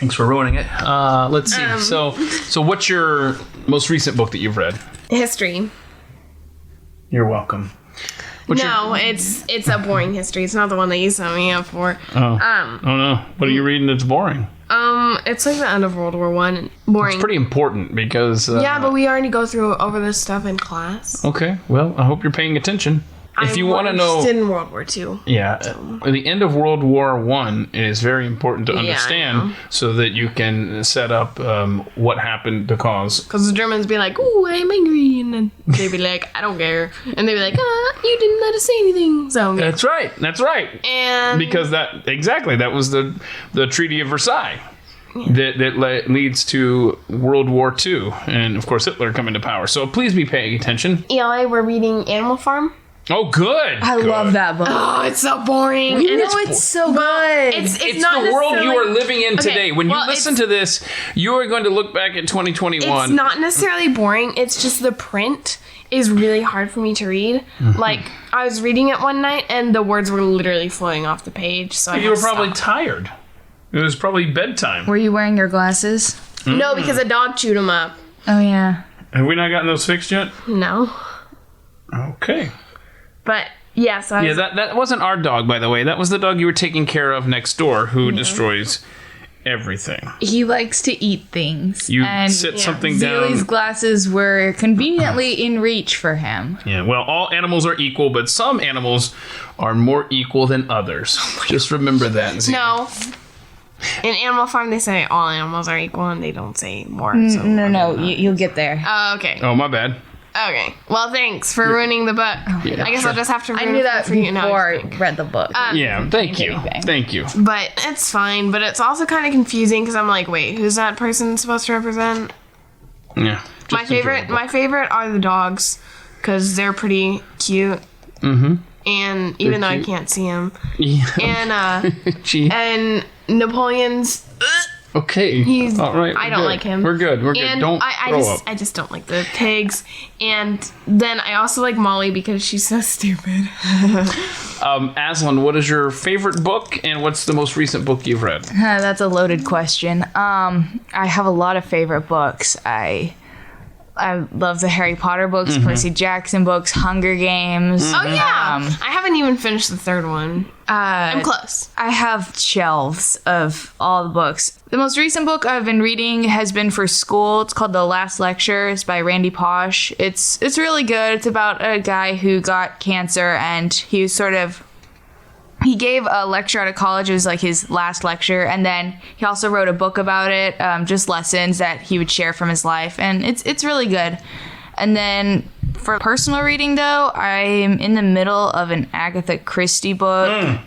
Thanks for ruining it. Let's see. So what's your most recent book that you've read? History. You're welcome. It's a boring history. It's not the one that you signed me up for. Oh no. What are you reading that's boring? It's like the end of World War One. Boring. It's pretty important because... yeah, but we already go through over this stuff in class. Okay, well, I hope you're paying attention. If you want to know... interested in World War II. Yeah, the end of World War One is very important to understand so that you can set up what happened to cause... Because the Germans be like, ooh, I'm angry. And then they'd be like, I don't care. And they'd be like, you didn't let us say anything. So That's right. And... Because that was the Treaty of Versailles. That leads to World War II. And, of course, Hitler coming to power. So please be paying attention. ELA, we're reading Animal Farm. Oh, good. I love that book. Oh, it's so boring. You know it's so good. It's not the world you are living in today. When you well, listen to this, you are going to look back at 2021. It's not necessarily boring. It's just the print is really hard for me to read. Like, I was reading it one night, and the words were literally flowing off the page. So You were probably tired. It was probably bedtime. Were you wearing your glasses? No, because a dog chewed them up. Oh, yeah. Have we not gotten those fixed yet? No. Okay. But, yeah, so I was... that wasn't our dog, by the way. That was the dog you were taking care of next door who destroys everything. He likes to eat things. You and sit something down. Zelie's glasses were conveniently in reach for him. Yeah, well, all animals are equal, but some animals are more equal than others. Just remember that. Zelie. No. In Animal Farm, they say all animals are equal, and they don't say more. So. No, you'll get there. Oh, okay. Oh, my bad. Okay. Well, thanks for ruining the book. Yeah, I guess I'll just have to ruin I knew that it for you. No, before I'm I just read the book. Yeah, thank you. anything. Thank you. But it's fine. But it's also kind of confusing because I'm like, wait, who's that person supposed to represent? Yeah. My favorite are the dogs because they're pretty cute. Mm-hmm. And even though I cute. can't see them, Yeah. and Gee. and Napoleon's. Okay. He's. All right. I don't like him. We're good. We're good. And Don't throw up. I just don't like the pigs. And then I also like Molly because she's so stupid. Azlin, what is your favorite book and what's the most recent book you've read? That's a loaded question. I have a lot of favorite books. I love the Harry Potter books, Percy Jackson books, Hunger Games. Oh yeah, I haven't even finished the third one. I'm close. I have shelves of all the books. The most recent book I've been reading has been for school. It's called The Last Lecture. It's by Randy Posh. It's really good. It's about a guy who got cancer and he gave a lecture at a college. It was like his last lecture. And then he also wrote a book about it, just lessons that he would share from his life. And it's really good. And then for personal reading, though, I'm in the middle of an Agatha Christie book.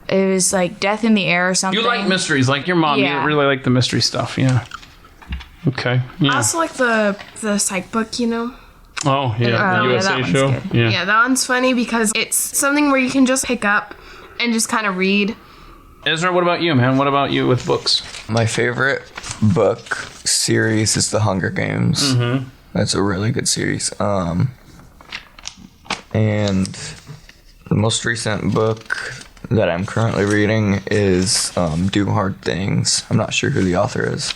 It was like Death in the Air or something. You like mysteries, like your mom. Yeah. You really like the mystery stuff, yeah. Okay. Yeah. I also like the psych book, you know. Oh, yeah. The yeah, USA that one's show. good. Yeah. Yeah, that one's funny because it's something where you can just pick up and just kind of read. Ezra, what about you, man? What about you with books? My favorite book series is The Hunger Games. Mm-hmm. That's a really good series. And the most recent book that I'm currently reading is Do Hard Things. I'm not sure who the author is.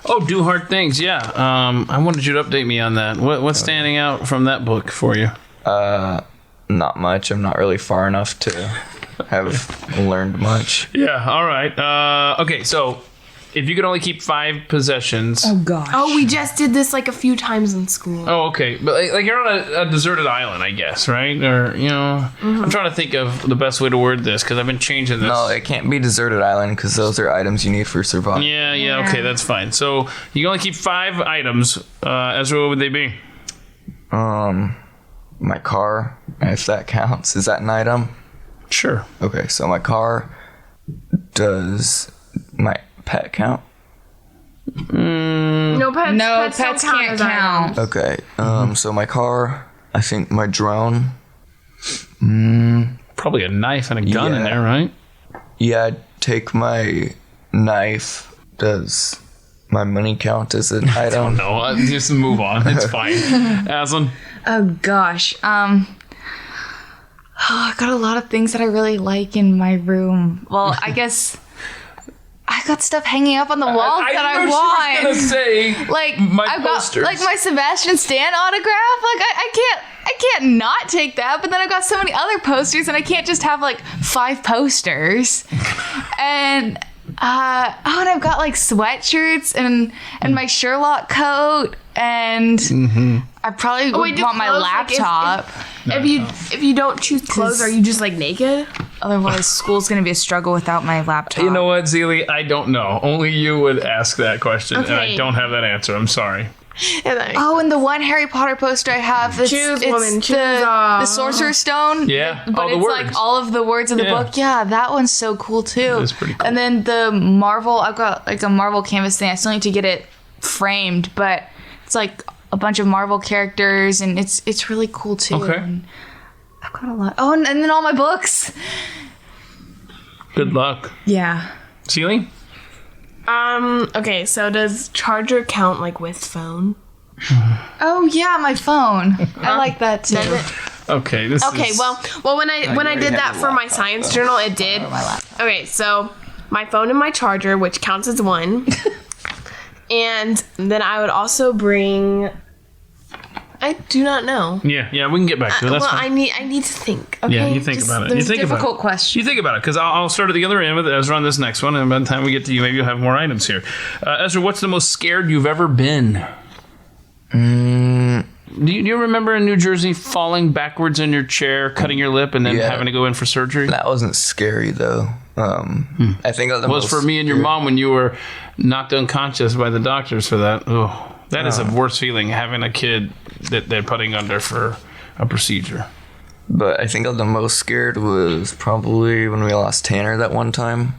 Oh, Do Hard Things, yeah. I wanted you to update me on that. What's standing out from that book for you? Not much. I'm not really far enough to have learned much. Yeah, all right. Okay, so if you could only keep 5 possessions. Oh, gosh. Oh, we just did this like a few times in school. Oh, okay. But like you're on a deserted island, I guess, right? Or, you know, I'm trying to think of the best way to word this because I've been changing this. No, it can't be deserted island because those are items you need for survival. Yeah, okay, that's fine. So you can only keep 5 items. Ezra, what would they be? My car, if that counts. Is that an item? Sure. Okay, so my car. Does my pet count? No, pets pets don't count can't as count. items. Okay, so my car, I think my drone. Probably a knife and a gun in Yeah. there, right? Yeah, I'd take my knife. Does My money count is an item. No, just move on. It's fine. Azlin? Oh gosh. I got a lot of things that I really like in my room. Well, I guess I got stuff hanging up on the walls that I want. I was gonna say, like my I've posters. got like my Sebastian Stan autograph. Like I can't not take that. But then I've got so many other posters, and I can't just have like 5 posters. And and I've got like sweatshirts and my Sherlock coat, and I probably would want my laptop. If you don't choose clothes, are you just like naked? Otherwise, school's gonna be a struggle without my laptop. You know what, Zelie? I don't know. Only you would ask that question, and I Okay. don't have that answer. I'm sorry. And then, And the one Harry Potter poster I have, it's the Sorcerer's Stone. Yeah. But the it's words. like all of the words of the Yeah. book. Yeah, that one's so cool too. It is pretty cool. And then the Marvel, I've got like a Marvel canvas thing. I still need to get it framed, but it's like a bunch of Marvel characters, and it's really cool too. Okay. And I've got a lot. Oh, and then all my books. Good luck. Yeah. Zelie? okay, so does charger count like with phone? Oh yeah, my phone. I like that too. Okay, this Okay, is... well when I did that for my science journal, it did. Okay, so my phone and my charger, which counts as one. And then I would also bring, I do not know. Yeah, we can get back to it. That's well, fine. I need to think. Okay? Yeah, you think Just- about it. There's You think about it. difficult question. You think about it, because I'll start at the other end with Ezra on this next one, and by the time we get to you, maybe you'll have more items here. Ezra, what's the most scared you've ever been? Do you remember in New Jersey falling backwards in your chair, cutting your lip, and then Yeah. having to go in for surgery? That wasn't scary though. I think the Was most for me and your mom when you were knocked unconscious by the doctors for that. Oh, that is the worst feeling, having a kid that they're putting under for a procedure. But I think the most scared was probably when we lost Tanner that one time,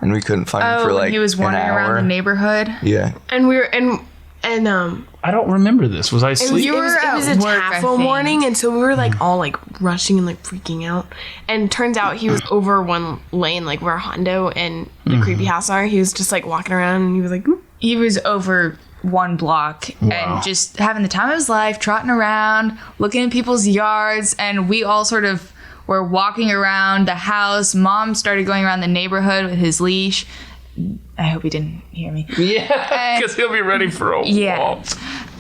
and we couldn't find him for like he was wandering an hour. around the neighborhood. Yeah, And we were and I don't remember this. Was I asleep? You were it was at a work, I TAFO think. morning, and so we were like all like rushing and like freaking out. And turns out he was over one lane, like where Hondo and the creepy house are. He was just like walking around, and he was like, "Oop." He was over one block and just having the time of his life, trotting around, looking at people's yards, and we all sort of were walking around the house. Mom started going around the neighborhood with his leash. I hope he didn't hear me. Yeah, because he'll be ready for a walk.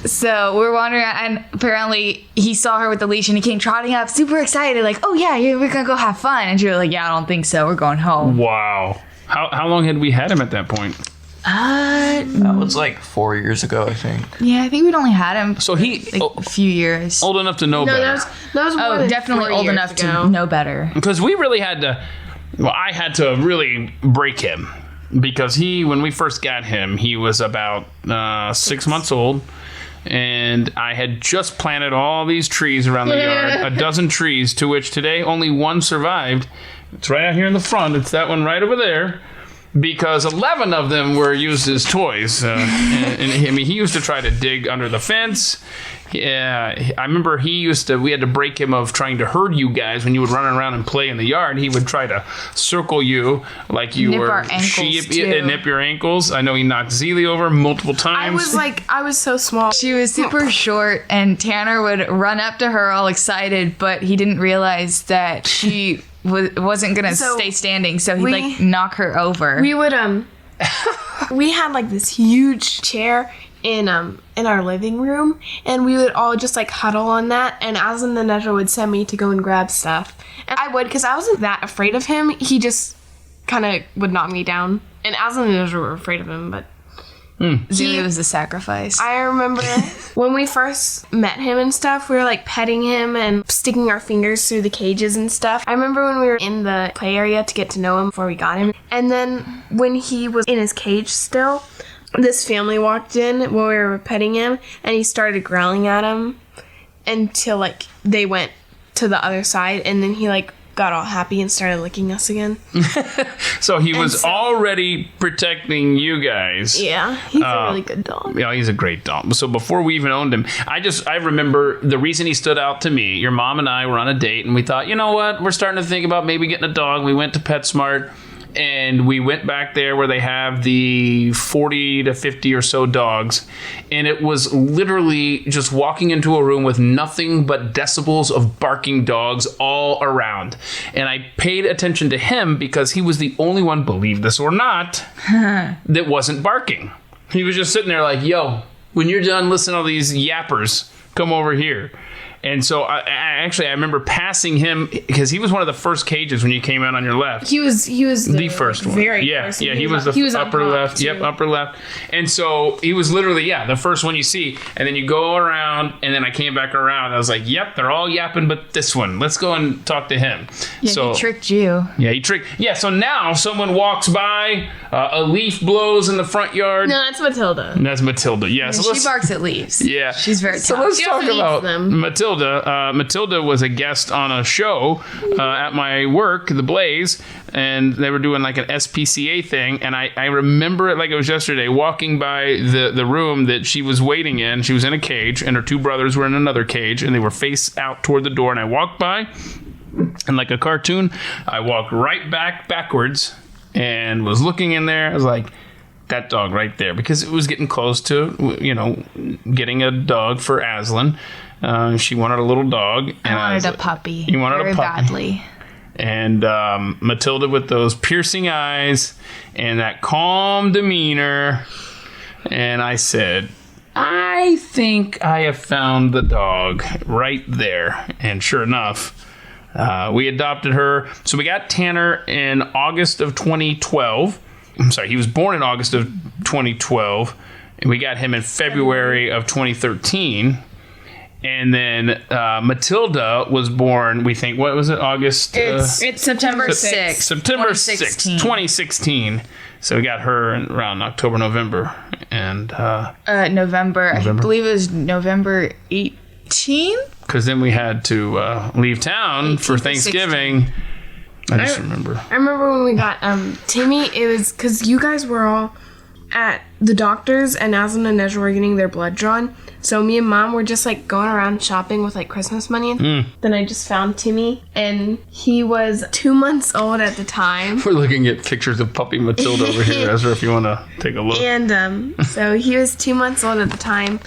So we're wandering around, and apparently he saw her with the leash, and he came trotting up, super excited, like, "Oh yeah, we're gonna go have fun." And she was like, "Yeah, I don't think so. We're going home." Wow. How long had we had him at that point? that was like 4 years ago, I think. Yeah, I think we'd only had him So he a few years. old enough to know No, better. that was more than Definitely 4 old years enough ago. to know better. Because we really had to, well, I had to really break him. Because when we first got him, he was about 6 months old. And I had just planted all these trees around the yard, a dozen trees, to which today only one survived. It's right out here in the front. It's that one right over there. Because 11 of them were used as toys. And he used to try to dig under the fence. Yeah, I remember we had to break him of trying to herd you guys when you would run around and play in the yard. He would try to circle you like you Nip were our ankles, sheep, too. and nip your ankles. I know he knocked Zelie over multiple times. I was so small. She was super short, and Tanner would run up to her all excited, but he didn't realize that she wasn't gonna So stay standing, so he'd we- like knock her over. We would we had like this huge chair in our living room, and we would all just like huddle on that, and Azlin and Ezra would send me to go and grab stuff, and I would, because I wasn't that afraid of him. He just kind of would knock me down, and Azlin and Ezra were afraid of him. But Zelie was the sacrifice. I remember when we first met him and stuff, we were like petting him and sticking our fingers through the cages and stuff. I remember when we were in the play area to get to know him before we got him. And then when he was in his cage still, this family walked in while we were petting him, and he started growling at him until like they went to the other side, and then he like got all happy and started licking us again. So he was already protecting you guys. Yeah, he's a really good dog. Yeah, he's a great dog. So before we even owned him, I remember the reason he stood out to me. Your mom and I were on a date, and we thought, you know what? We're starting to think about maybe getting a dog. We went to PetSmart, and we went back there where they have the 40 to 50 or so dogs, and it was literally just walking into a room with nothing but decibels of barking dogs all around. And I paid attention to him because he was the only one, believe this or not, that wasn't barking. He was just sitting there like, yo, when you're done listening to all these yappers, come over here. And so I remember passing him because he was one of the first cages when you came out on your left. He was the first one. First. He was the upper left. Too. Yep, upper left. And so he was literally the first one you see. And then you go around, and then I came back around. I was like, yep, they're all yapping, but this one. Let's go and talk to him. Yeah, so, he tricked you. Yeah, he tricked. Yeah, so now someone walks by, a leaf blows in the front yard. No, that's Matilda. And that's Matilda. Yeah, so She barks at leaves. Yeah, she's very So tough. let's She talk also eats about them. Matilda. Matilda was a guest on a show at my work, The Blaze, and they were doing like an SPCA thing, and I remember it like it was yesterday, walking by the room that she was waiting in. She was in a cage, and her two brothers were in another cage, and they were face out toward the door, and I walked by, and like a cartoon, I walked right backwards, and was looking in there. I was like, that dog right there, because it was getting close to, getting a dog for Azlin. She wanted a little dog. And I wanted a puppy. You wanted very a puppy. badly. And Matilda with those piercing eyes and that calm demeanor. And I said, I think I have found the dog right there. And sure enough, we adopted her. So we got Tanner in August of 2012. I'm sorry, he was born in August of 2012. And we got him in February of 2013. And then Matilda was born, we think, what was it, August? It's September 6th. September 6th, 2016. So we got her around October, November. And November. I believe it was November 18th. Because then we had to leave town for Thanksgiving. I just remember. I remember when we got Timmy, it was because you guys were all at the doctor's and Azlin and Ezra were getting their blood drawn. So me and Mom were just like going around shopping with like Christmas money. Then I just found Timmy, and he was 2 months old at the time. We're looking at pictures of puppy Matilda over here, Ezra, if you want to take a look. And so he was 2 months old at the time.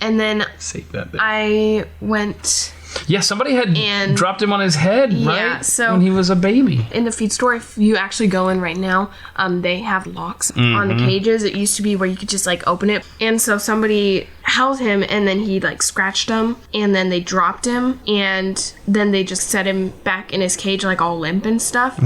And then Save that there. I went Yeah, somebody had dropped him on his head, Yeah, right? so- when he was a baby. in the feed store. If you actually go in right now, they have locks on the cages. It used to be where you could just like open it. And so somebody held him, and then he like scratched him, and then they dropped him, and then they just set him back in his cage like all limp and stuff.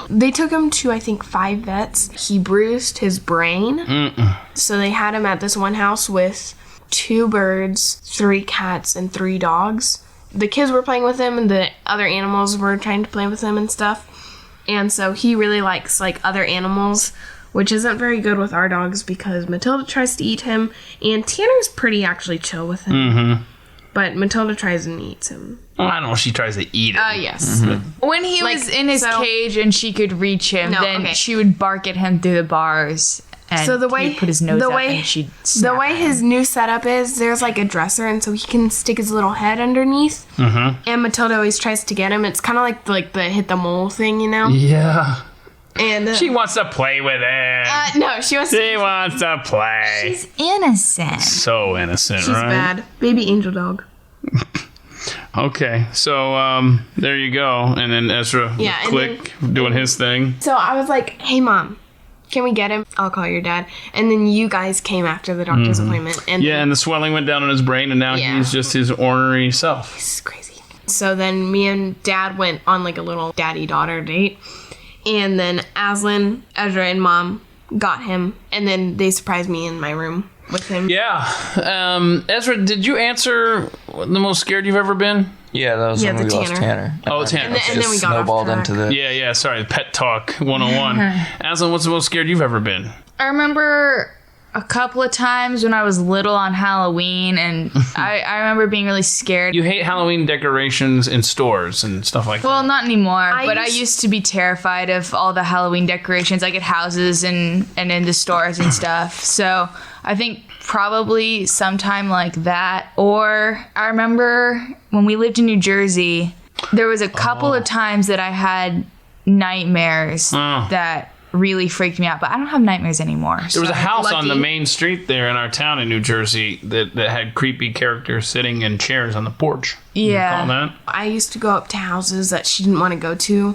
They took him to I think 5 vets. He bruised his brain. So they had him at this one house with 2 birds, 3 cats, and 3 dogs. The kids were playing with him, and the other animals were trying to play with him and stuff. And so he really likes like other animals, which isn't very good with our dogs because Matilda tries to eat him, and Tanner's pretty actually chill with him. But Matilda tries and eats him. I don't know if she tries to eat it. Yes. When he was in his cage and she could reach him, then she would bark at him through the bars. And So the way he'd put his nose up and she'd snap the way at him. his new setup is, there's like a dresser, and so he can stick his little head underneath. And Matilda always tries to get him. It's kind of like the hit the mole thing, you know. Yeah. And She wants to play with it. no, she wants. She wants to play. He's innocent. So innocent, She's right? bad, baby angel dog. Okay, so there you go. And then Ezra, Yeah, and click, doing his thing. So I was like, "Hey, Mom, can we get him? I'll call your dad." And then you guys came after the doctor's appointment, and Yeah, and the swelling went down on his brain, and now Yeah. he's just his ornery self. this is crazy. So then me and Dad went on like a little daddy-daughter date, and then Azlin, Ezra, and Mom got him, and then they surprised me in my room with him. Yeah. Ezra, did you answer the most scared you've ever been? Yeah, that was Yeah, when we the lost Tanner. Tanner. Oh, Tanner. And then we got off snowballed track. into the. Yeah, sorry. Pet Talk 101. Aslan, what's the most scared you've ever been? I remember a couple of times when I was little on Halloween, and I remember being really scared. You hate Halloween decorations in stores and stuff like Well, that. not anymore, but I used- used to be terrified of all the Halloween decorations, like at houses and in the stores and stuff. So I think probably sometime like that. Or I remember when we lived in New Jersey, there was a couple of times that I had nightmares that really freaked me out. But I don't have nightmares anymore. There was a house on the lucky. main street there in our town in New Jersey that had creepy characters sitting in chairs on the porch. Yeah. You recall that? I used to go up to houses that she didn't want to go to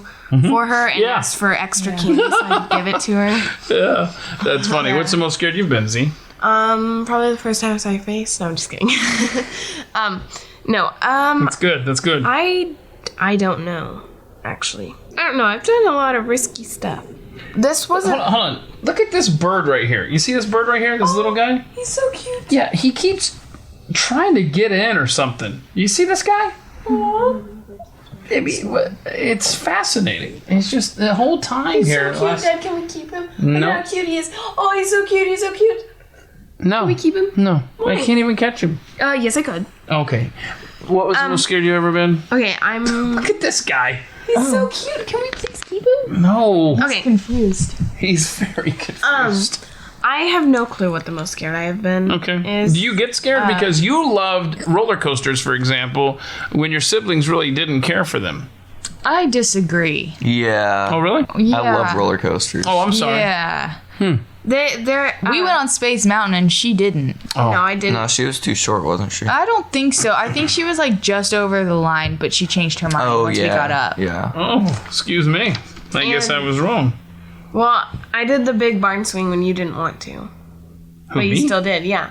for her and Yeah. ask for extra candy so I could give it to her. Yeah, that's funny. What's the most scared you've been, Z? Probably the first time I saw your face. No, I'm just kidding. That's good. That's good. I don't know, actually. I don't know. I've done a lot of risky stuff. This wasn't. Hold on. Look at this bird right here. You see this bird right here? This little guy? He's so cute. Yeah, he keeps trying to get in or something. You see this guy? I mean, it's fascinating. It's just the whole time He's here. so cute, Dad. Can we keep him? No. Look how cute he is. Oh, he's so cute. He's so cute. No. Can we keep him? No. Why? I can't even catch him. Yes, I could. Okay. What was the most scared you ever been? Okay, I'm. Look at this guy. He's so cute. Can we please keep him? No. Okay. Confused. He's very confused. I have no clue what the most scared I have been. Okay. Is, Do you get scared because you loved roller coasters, for example, when your siblings really didn't care for them? I disagree. Yeah. Oh, really? Yeah. I love roller coasters. Oh, I'm sorry. Yeah. They're. We went on Space Mountain and she didn't. Oh. No, I didn't. No, she was too short, wasn't she? I don't think so. I think she was like just over the line, but she changed her mind once we got up. Yeah. Oh, excuse me. I guess I was wrong. Well, I did the big barn swing when you didn't want to. Who, But you me? still did, yeah.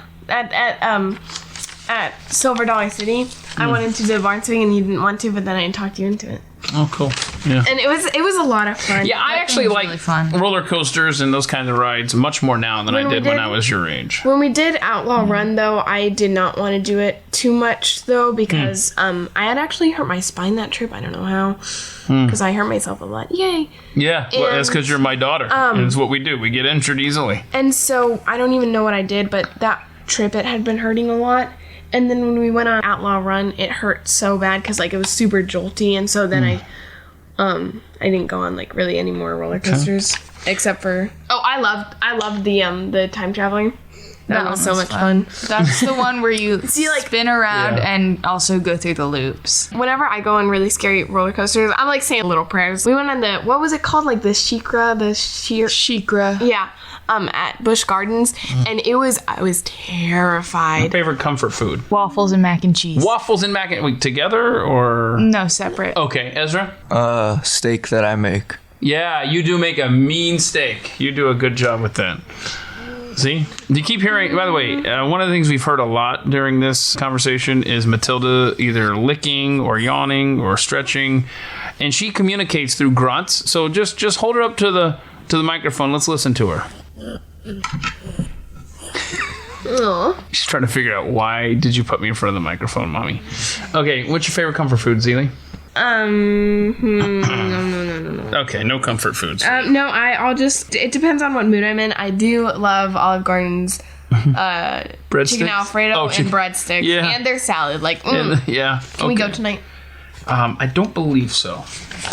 At Silver Dollar City, I wanted to do the barn swing and you didn't want to, but then I talked you into it. Oh, cool. Yeah. And it was a lot of fun. Yeah, I actually was like really fun. roller coasters and those kinds of rides much more now than I When we did when did- I was your age. When we did Outlaw Run, though, I did not want to do it too much, though, because I had actually hurt my spine that trip. I don't know how, because I hurt myself a lot. Yay! Yeah, well, that's And, because you're my daughter. And it's what we do. We get injured easily. And so I don't even know what I did, but that trip it had been hurting a lot. And then when we went on Outlaw Run, it hurt so bad because like it was super jolty, and so then I didn't go on like really any more roller coasters except for I loved the time traveling. That was so one much fun. That's the one where you See, like- spin around Yeah. and also go through the loops. Whenever I go on really scary roller coasters, I'm like saying little prayers. We went on the what was it called, like the Shikra. yeah, at Busch Gardens, and I was terrified. Favorite comfort food? Waffles and mac and cheese. Waffles and mac and wait, together or? No, separate. Okay, Ezra? Steak that I make. Yeah, you do make a mean steak. You do a good job with that. See? You keep hearing, by the way, one of the things we've heard a lot during this conversation is Matilda either licking or yawning or stretching, and she communicates through grunts. So just hold her up to the microphone. Let's listen to her. She's trying to figure out why did you put me in front of the microphone, Mommy. Okay, what's your favorite comfort food, Zelie? No. Okay, no comfort foods. No, I'll just. It depends on what mood I'm in. I do love Olive Garden's Breadsticks? chicken Alfredo Oh, and breadsticks, yeah. and their salad. Like, Yeah. can we go tonight? I don't believe so,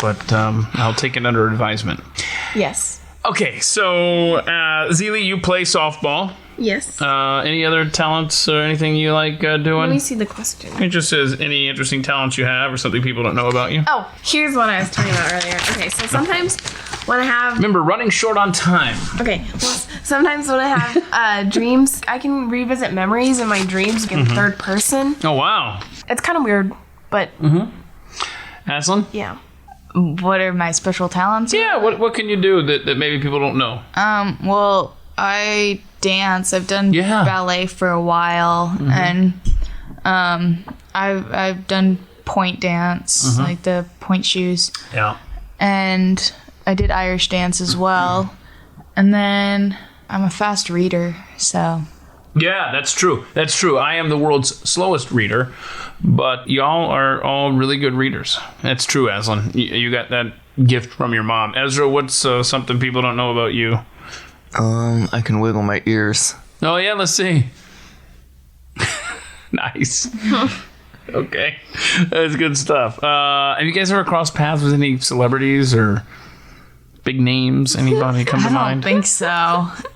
but I'll take it under advisement. Yes. Okay, so Zelie, you play softball. Yes. Any other talents or anything you like Let me doing? see the question. It just says any interesting talents you have or something people don't know about you. Oh, here's what I was talking about earlier. Okay, so sometimes when I have Remember, running short on time. sometimes when I have dreams, I can revisit memories in my dreams in third person. Oh, wow. It's kind of weird, but Azlin? yeah. What are my special talents? Yeah, what can you do that maybe people don't know? Well, I dance. I've done Yeah. ballet for a while, and I've done point dance, like the point shoes, Yeah. and I did Irish dance as well. And then I'm a fast reader, so Yeah, that's true. That's true. I am the world's slowest reader, but y'all are all really good readers. That's true, Azlin. You got that gift from your mom. Ezra, what's something people don't know about you? I can wiggle my ears. Oh, yeah, let's see. Nice. Okay. That's good stuff. Have you guys ever crossed paths with any celebrities or big names? Anybody come to I don't mind? think so.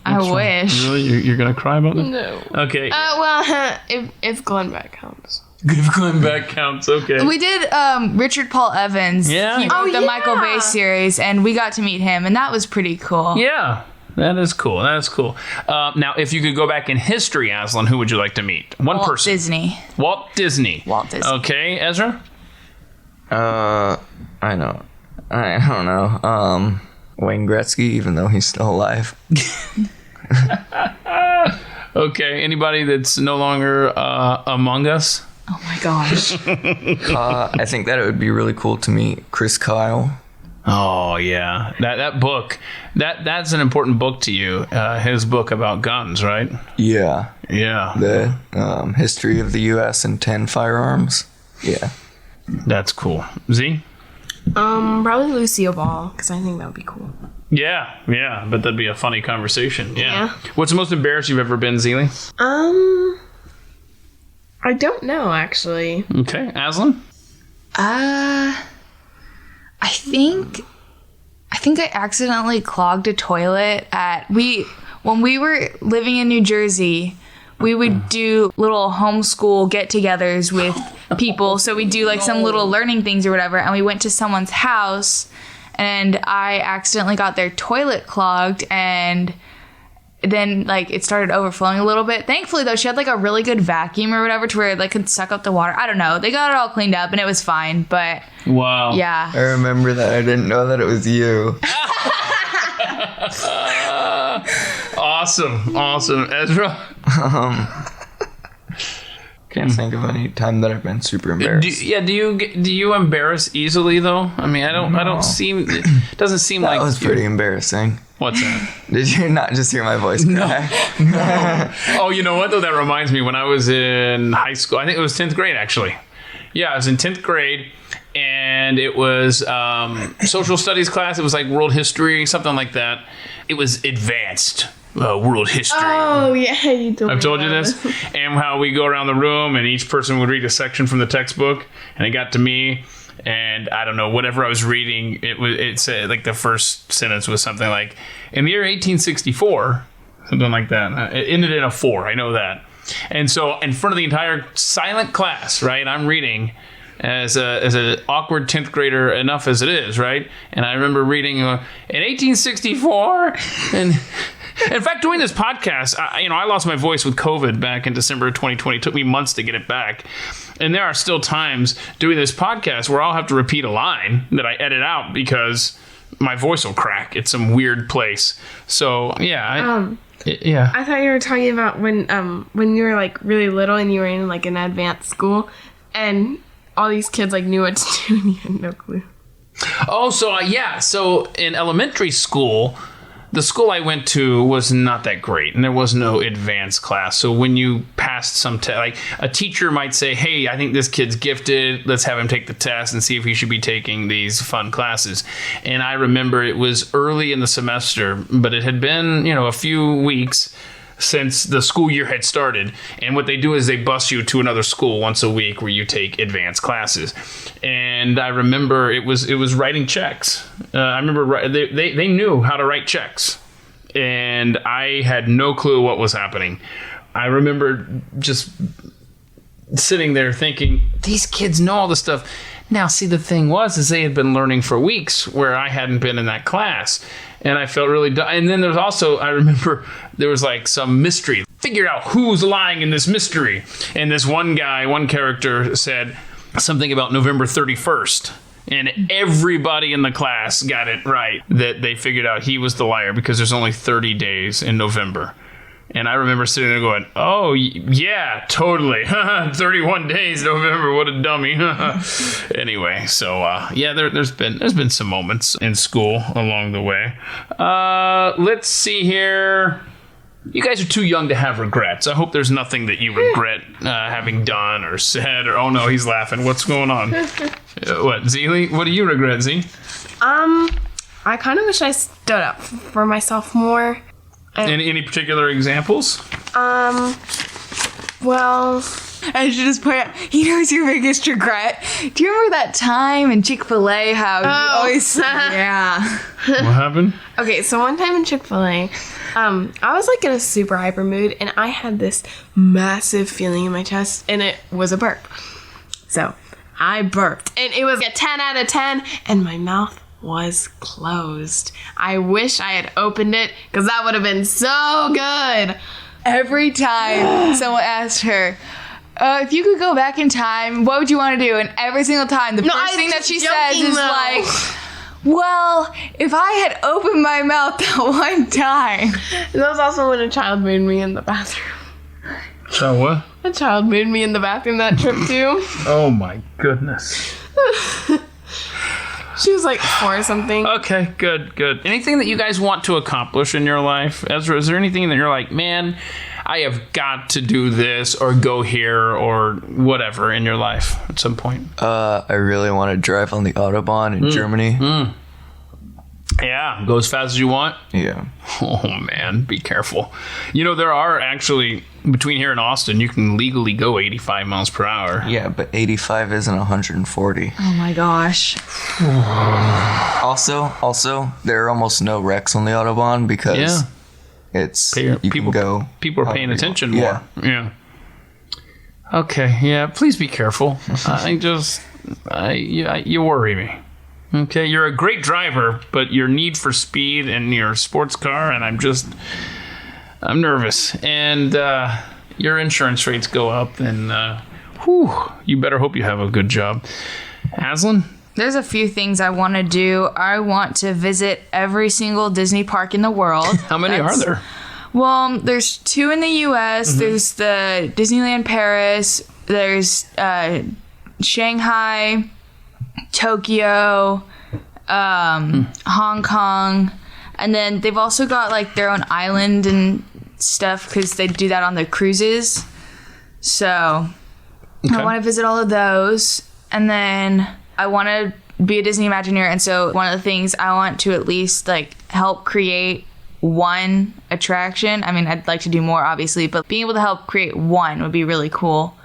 I wish. Really? You're going to cry about that? No. Okay. Well, if Glenn Beck comes. Give Glenn back counts. Okay. We did Richard Paul Evans. Yeah. He wrote the Michael Bay yeah. series, and we got to meet him, and that was pretty cool. Yeah. That is cool. Now, if you could go back in history, Azlin, who would you like to meet? One Walt person. Disney. Walt Disney. Okay, Ezra? I know. I don't know. Wayne Gretzky, even though he's still alive. Okay, anybody that's no longer among us? Oh my gosh. I think that it would be really cool to meet Chris Kyle. Oh yeah, that book, that's an important book to you. His book about guns, right? Yeah. Yeah, The history of the U.S. and 10 firearms. Yeah. that's cool. Z? Probably Lucille Ball, because I think that would be cool. Yeah, but that'd be a funny conversation. Yeah. Yeah. What's the most embarrassed you've ever been, Zelie? I don't know, actually. Okay, Azlin? I think I accidentally clogged a toilet when we were living in New Jersey. We would do little homeschool get-togethers with people. So we'd do like some little learning things or whatever. And we went to someone's house, and I accidentally got their toilet clogged, and then like it started overflowing a little bit. Thankfully though, she had like a really good vacuum or whatever to where it like could suck up the water. I don't know. They got it all cleaned up and it was fine. But Wow. yeah. I remember that. I didn't know that it was you. Awesome. Ezra? Can't think of any time that I've been super embarrassed. Do you embarrass easily though? I mean, I don't seem. It doesn't seem That like was pretty embarrassing. What's that? Did you not just hear my voice crack? Oh, you know what though? That reminds me. When I was in high school, I think it was 10th grade actually. Yeah, I was in 10th grade, and it was social studies class. It was like world history, something like that. It was advanced world history. Oh, yeah, you told me. I've told you about this, it. and how we go around the room, and each person would read a section from the textbook, and it got to me, and I don't know, whatever I was reading, it said like the first sentence was something like, in the year 1864, something like that. It ended in a 4. I know that, and so in front of the entire silent class, right? I'm reading as an awkward 10th grader enough as it is, right? And I remember reading in 1864, and. In fact, doing this podcast, I lost my voice with COVID back in December of 2020. It took me months to get it back. And there are still times doing this podcast where I'll have to repeat a line that I edit out because my voice will crack. It's some weird place. So, yeah. I thought you were talking about when you were like really little and you were in like an advanced school and all these kids like knew what to do and you had no clue. Oh, so in elementary school, the school I went to was not that great, and there was no advanced class. So when you passed some test, like a teacher might say, hey, I think this kid's gifted. Let's have him take the test and see if he should be taking these fun classes. And I remember it was early in the semester, but it had been, a few weeks since the school year had started. And what they do is they bus you to another school once a week where you take advanced classes. And I remember it was writing checks. I remember they knew how to write checks. And I had no clue what was happening. I remember just sitting there thinking, these kids know all this stuff. Now, see, the thing is they had been learning for weeks where I hadn't been in that class. And I felt really dumb. And then there's also, I remember there was like some mystery. Figure out who's lying in this mystery. And this one character said something about November 31st. And everybody in the class got it right, that they figured out he was the liar because there's only 30 days in November. And I remember sitting there going, oh, yeah, totally. 31 days, November, what a dummy. Anyway, so, there's been some moments in school along the way. Let's see here. You guys are too young to have regrets. I hope there's nothing that you regret having done or said. Or, oh, no, he's laughing. What's going on? What, Zelie? What do you regret, Z? I kind of wish I stood up for myself more. Any particular examples? Well, I should just point out, he knows your biggest regret. Do you remember that time in Chick-fil-A how you always... Yeah. What happened? okay, so one time in Chick-fil-A, I was like in a super hyper mood, and I had this massive feeling in my chest, and it was a burp. So I burped, and it was a 10 out of 10, and my mouth was closed. I wish I had opened it, because that would have been so good. Every time someone asked her, if you could go back in time, what would you want to do? And every single time, the first thing that she says is like, well, if I had opened my mouth that one time. That was also when a child made me in the bathroom. So what? A child made me in the bathroom that trip too. Oh my goodness. She was like 4 or something. Okay, good. Anything that you guys want to accomplish in your life? Ezra, is there anything that you're like, man, I have got to do this or go here or whatever in your life at some point? I really want to drive on the Autobahn in Germany. Yeah, go as fast as you want. Yeah. Oh man, be careful. You know, there are actually, between here and Austin, you can legally go 85 miles per hour. Yeah, but 85 isn't 140. Oh my gosh. Also, there are almost no wrecks on the Autobahn because you people can go. People are paying attention Yeah. more. Yeah. Okay. Yeah. Please be careful. You worry me. Okay. You're a great driver, but your need for speed and your sports car, and I'm nervous. And your insurance rates go up, and you better hope you have a good job. Azlin? There's a few things I want to do. I want to visit every single Disney park in the world. How many are there? Well, there's 2 in the U.S. There's the Disneyland Paris. There's Shanghai, Tokyo, Hong Kong. And then they've also got like their own island and stuff because they do that on their cruises. So I want to visit all of those. And then I want to be a Disney Imagineer. And so one of the things I want to at least like help create one attraction. I mean, I'd like to do more obviously, but being able to help create one would be really cool.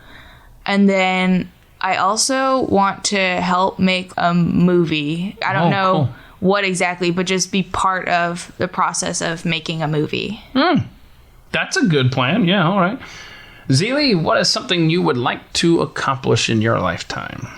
And then I also want to help make a movie. I don't know what exactly, but just be part of the process of making a movie. That's a good plan. Yeah, all right. Zelie, what is something you would like to accomplish in your lifetime?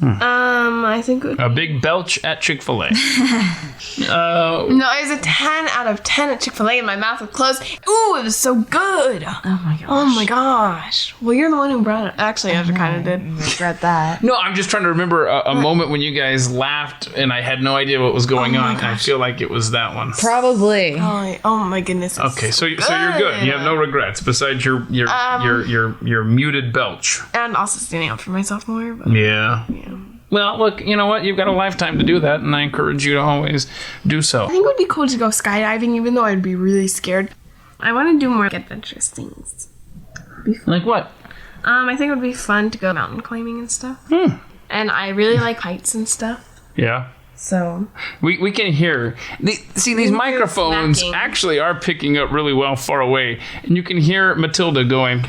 I think it would A big belch at Chick-fil-A. No, it was a 10 out of 10 at Chick-fil-A and my mouth was closed. Ooh, it was so good. Oh my gosh. Well, you're the one who brought it. Actually, Ezra kind of did. Regret that. No, I'm just trying to remember a moment when you guys laughed and I had no idea what was going on. I feel like it was that one. Probably. Oh my goodness. Okay, so you're good. You have no regrets besides your muted belch. And also standing up for myself more. But Yeah. Well, look, you know what? You've got a lifetime to do that, and I encourage you to always do so. I think it would be cool to go skydiving, even though I'd be really scared. I want to do more adventurous things. Like what? I think it would be fun to go mountain climbing and stuff. And I really like heights and stuff. Yeah. So we can hear. These microphones smacking. actually are picking up really well far away, and you can hear Matilda going.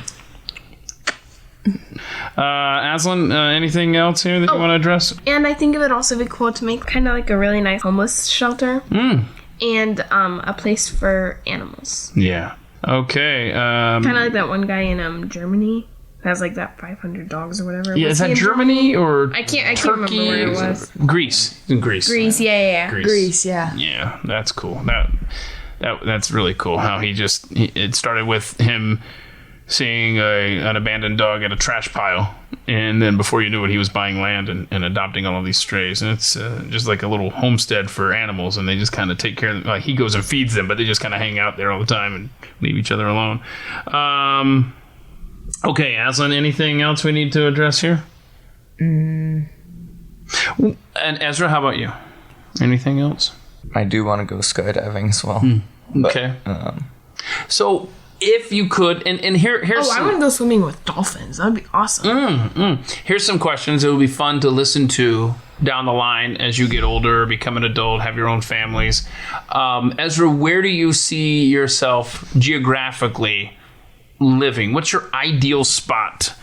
Azlin, anything else here that you want to address? And I think it would also be cool to make kind of like a really nice homeless shelter. And a place for animals. Yeah. Okay. Kind of like that one guy in Germany who has like that 500 dogs or whatever. Yeah, Was is he that in Germany or I can't Turkey? remember where it was. Greece. It's in Greece. Greece, yeah. Greece, yeah. Yeah, that's cool. That's really cool. How it started with him seeing an abandoned dog at a trash pile, and then before you knew it, he was buying land and adopting all of these strays. And it's just like a little homestead for animals, and they just kind of take care of them. Like, he goes and feeds them, but they just kind of hang out there all the time and leave each other alone. Okay, Azlin, anything else we need to address here? And Ezra, how about you? Anything else? I do want to go skydiving as well. Okay. So if you could, and here's I want to go swimming with dolphins. That'd be awesome. Here's some questions that would be fun to listen to down the line as you get older, become an adult, have your own families. Ezra, where do you see yourself geographically living? What's your ideal spot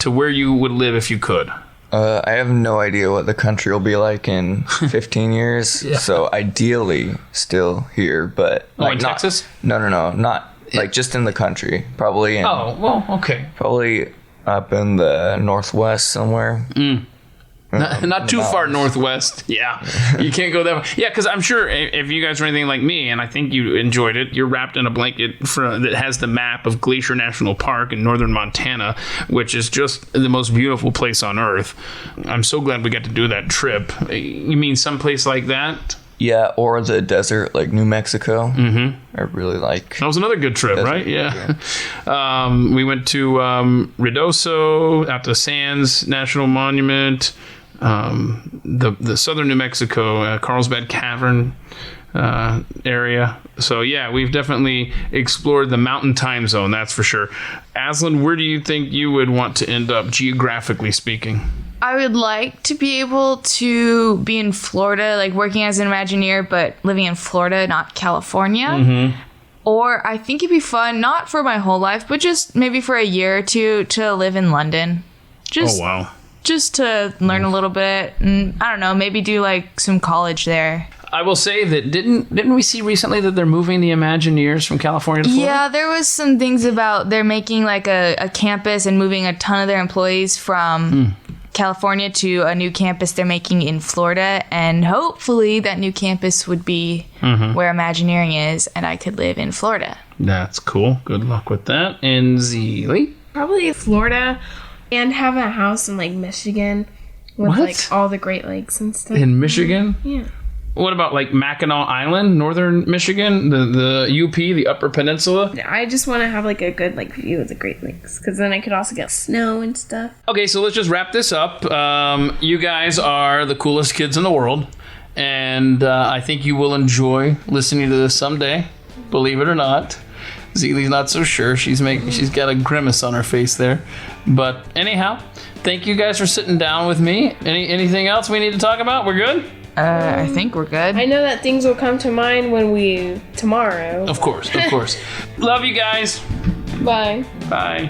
to where you would live if you could? I have no idea what the country will be like in 15 years. So ideally still here, but in Texas? No, not like just in the country. Probably in probably up in the northwest somewhere. Not too far northwest. Yeah. You can't go that far. Yeah, because I'm sure if you guys are anything like me, and I think you enjoyed it, you're wrapped in a blanket that has the map of Glacier National Park in northern Montana, which is just the most beautiful place on earth. I'm so glad we got to do that trip. You mean someplace like that? Yeah, or the desert, like New Mexico. Mm-hmm. I really like. That was another good trip, desert, right? Yeah. We went to Ruidoso, out to Sands National Monument, the southern New Mexico, Carlsbad Cavern area. So yeah, we've definitely explored the mountain time zone, that's for sure. Azlin, where do you think you would want to end up geographically speaking? I would like to be able to be in Florida, like working as an Imagineer, but living in Florida, not California. Mm-hmm. Or I think it'd be fun, not for my whole life, but just maybe for a year or two to live in London. Just to learn a little bit, and I don't know, maybe do like some college there. I will say that didn't we see recently that they're moving the Imagineers from California to Florida? Yeah, there was some things about they're making like a campus and moving a ton of their employees from California to a new campus they're making in Florida, and hopefully that new campus would be where Imagineering is, and I could live in Florida. That's cool. Good luck with that. And Zelie? Probably Florida, and have a house in like Michigan with like all the Great Lakes and stuff. In Michigan? Yeah. What about like Mackinac Island, northern Michigan, the UP, the Upper Peninsula? I just want to have like a good like view of the Great Lakes, because then I could also get snow and stuff. Okay, so let's just wrap this up. You guys are the coolest kids in the world, and I think you will enjoy listening to this someday, believe it or not. Zelie's not so sure. She's got a grimace on her face there. But anyhow, thank you guys for sitting down with me. Anything else we need to talk about? We're good? I think we're good. I know that things will come to mind tomorrow. Of course. Love you guys. Bye. Bye.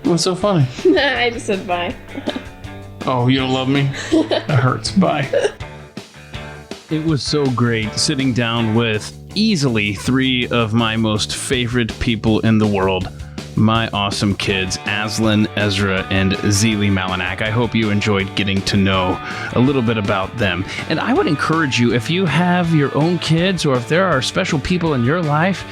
What's so funny? I just said bye. Oh, you don't love me? That hurts. Bye. It was so great sitting down with easily 3 of my most favorite people in the world. My awesome kids, Azlin, Ezra, and Zelie Malinak. I hope you enjoyed getting to know a little bit about them. And I would encourage you, if you have your own kids or if there are special people in your life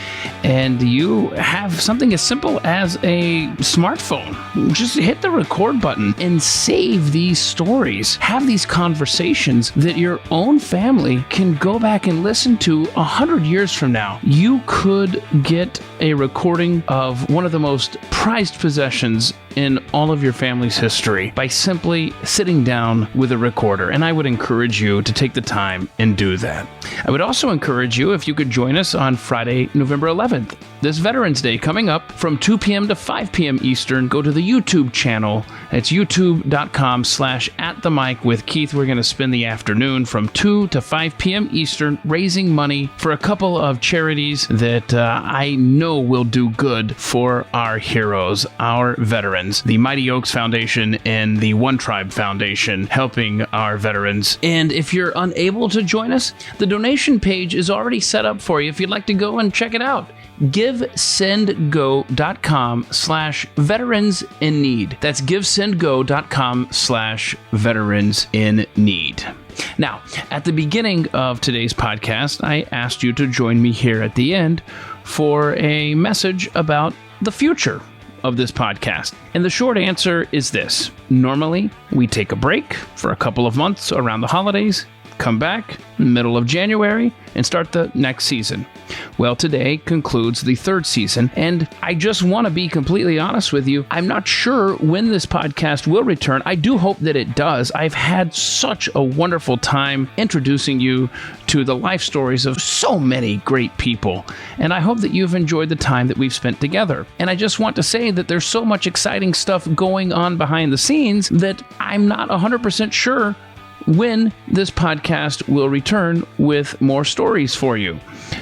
and you have something as simple as a smartphone, just hit the record button and save these stories. Have these conversations that your own family can go back and listen to 100 years from now. You could get a recording of one of the most prized possessions in all of your family's history by simply sitting down with a recorder, and I would encourage you to take the time and do that. I would also encourage you if you could join us on Friday, November 11th, this Veterans Day coming up from 2 p.m. to 5 p.m. Eastern. Go to the YouTube channel. It's youtube.com/@the-mic with Keith. We're going to spend the afternoon from 2 to 5 p.m. Eastern raising money for a couple of charities that I know will do good for our heroes, our veterans, the Mighty Oaks Foundation and the One Tribe Foundation, helping our veterans. And if you're unable to join us, the donation page is already set up for you if you'd like to go and check it out. GiveSendGo.com/veteransinneed. That's GiveSendGo.com/veteransinneed. Now, at the beginning of today's podcast, I asked you to join me here at the end for a message about the future of this podcast. And the short answer is this. Normally, we take a break for a couple of months around the holidays, come back in the middle of January, and start the next season. Well, today concludes the 3rd season, and I just want to be completely honest with you. I'm not sure when this podcast will return. I do hope that it does. I've had such a wonderful time introducing you to the life stories of so many great people, and I hope that you've enjoyed the time that we've spent together. And I just want to say that there's so much exciting stuff going on behind the scenes that I'm not 100% sure when this podcast will return with more stories for you.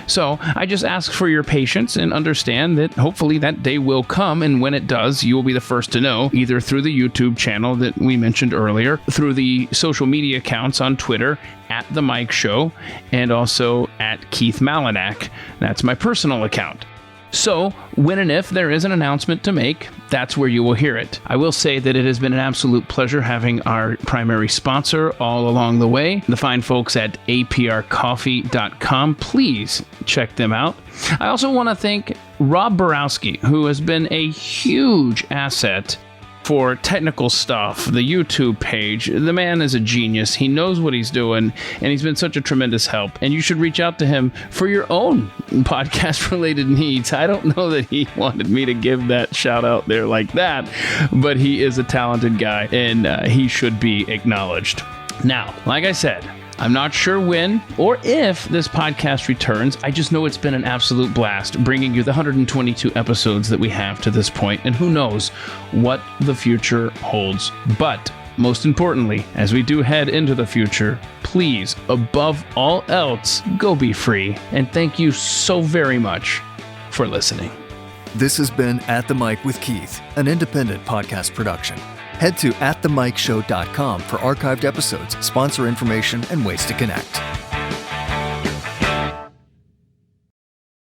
So I just ask for your patience and understand that hopefully that day will come, and when it does, you will be the first to know, either through the YouTube channel that we mentioned earlier, through the social media accounts on Twitter, at The Mike Show, and also at Keith Malinak. That's my personal account. So, when and if there is an announcement to make, that's where you will hear it. I will say that it has been an absolute pleasure having our primary sponsor all along the way, the fine folks at aprcoffee.com. Please check them out. I also want to thank Rob Borowski, who has been a huge asset for technical stuff, the YouTube page. The man is a genius. He knows what he's doing, and he's been such a tremendous help. And you should reach out to him for your own podcast-related needs. I don't know that he wanted me to give that shout out there like that, but he is a talented guy, and he should be acknowledged. Now, like I said, I'm not sure when or if this podcast returns. I just know it's been an absolute blast bringing you the 122 episodes that we have to this point, and who knows what the future holds. But most importantly, as we do head into the future, please, above all else, go be free. And thank you so very much for listening. This has been At the Mic with Keith, an independent podcast production. Head to atthemikeshow.com for archived episodes, sponsor information, and ways to connect.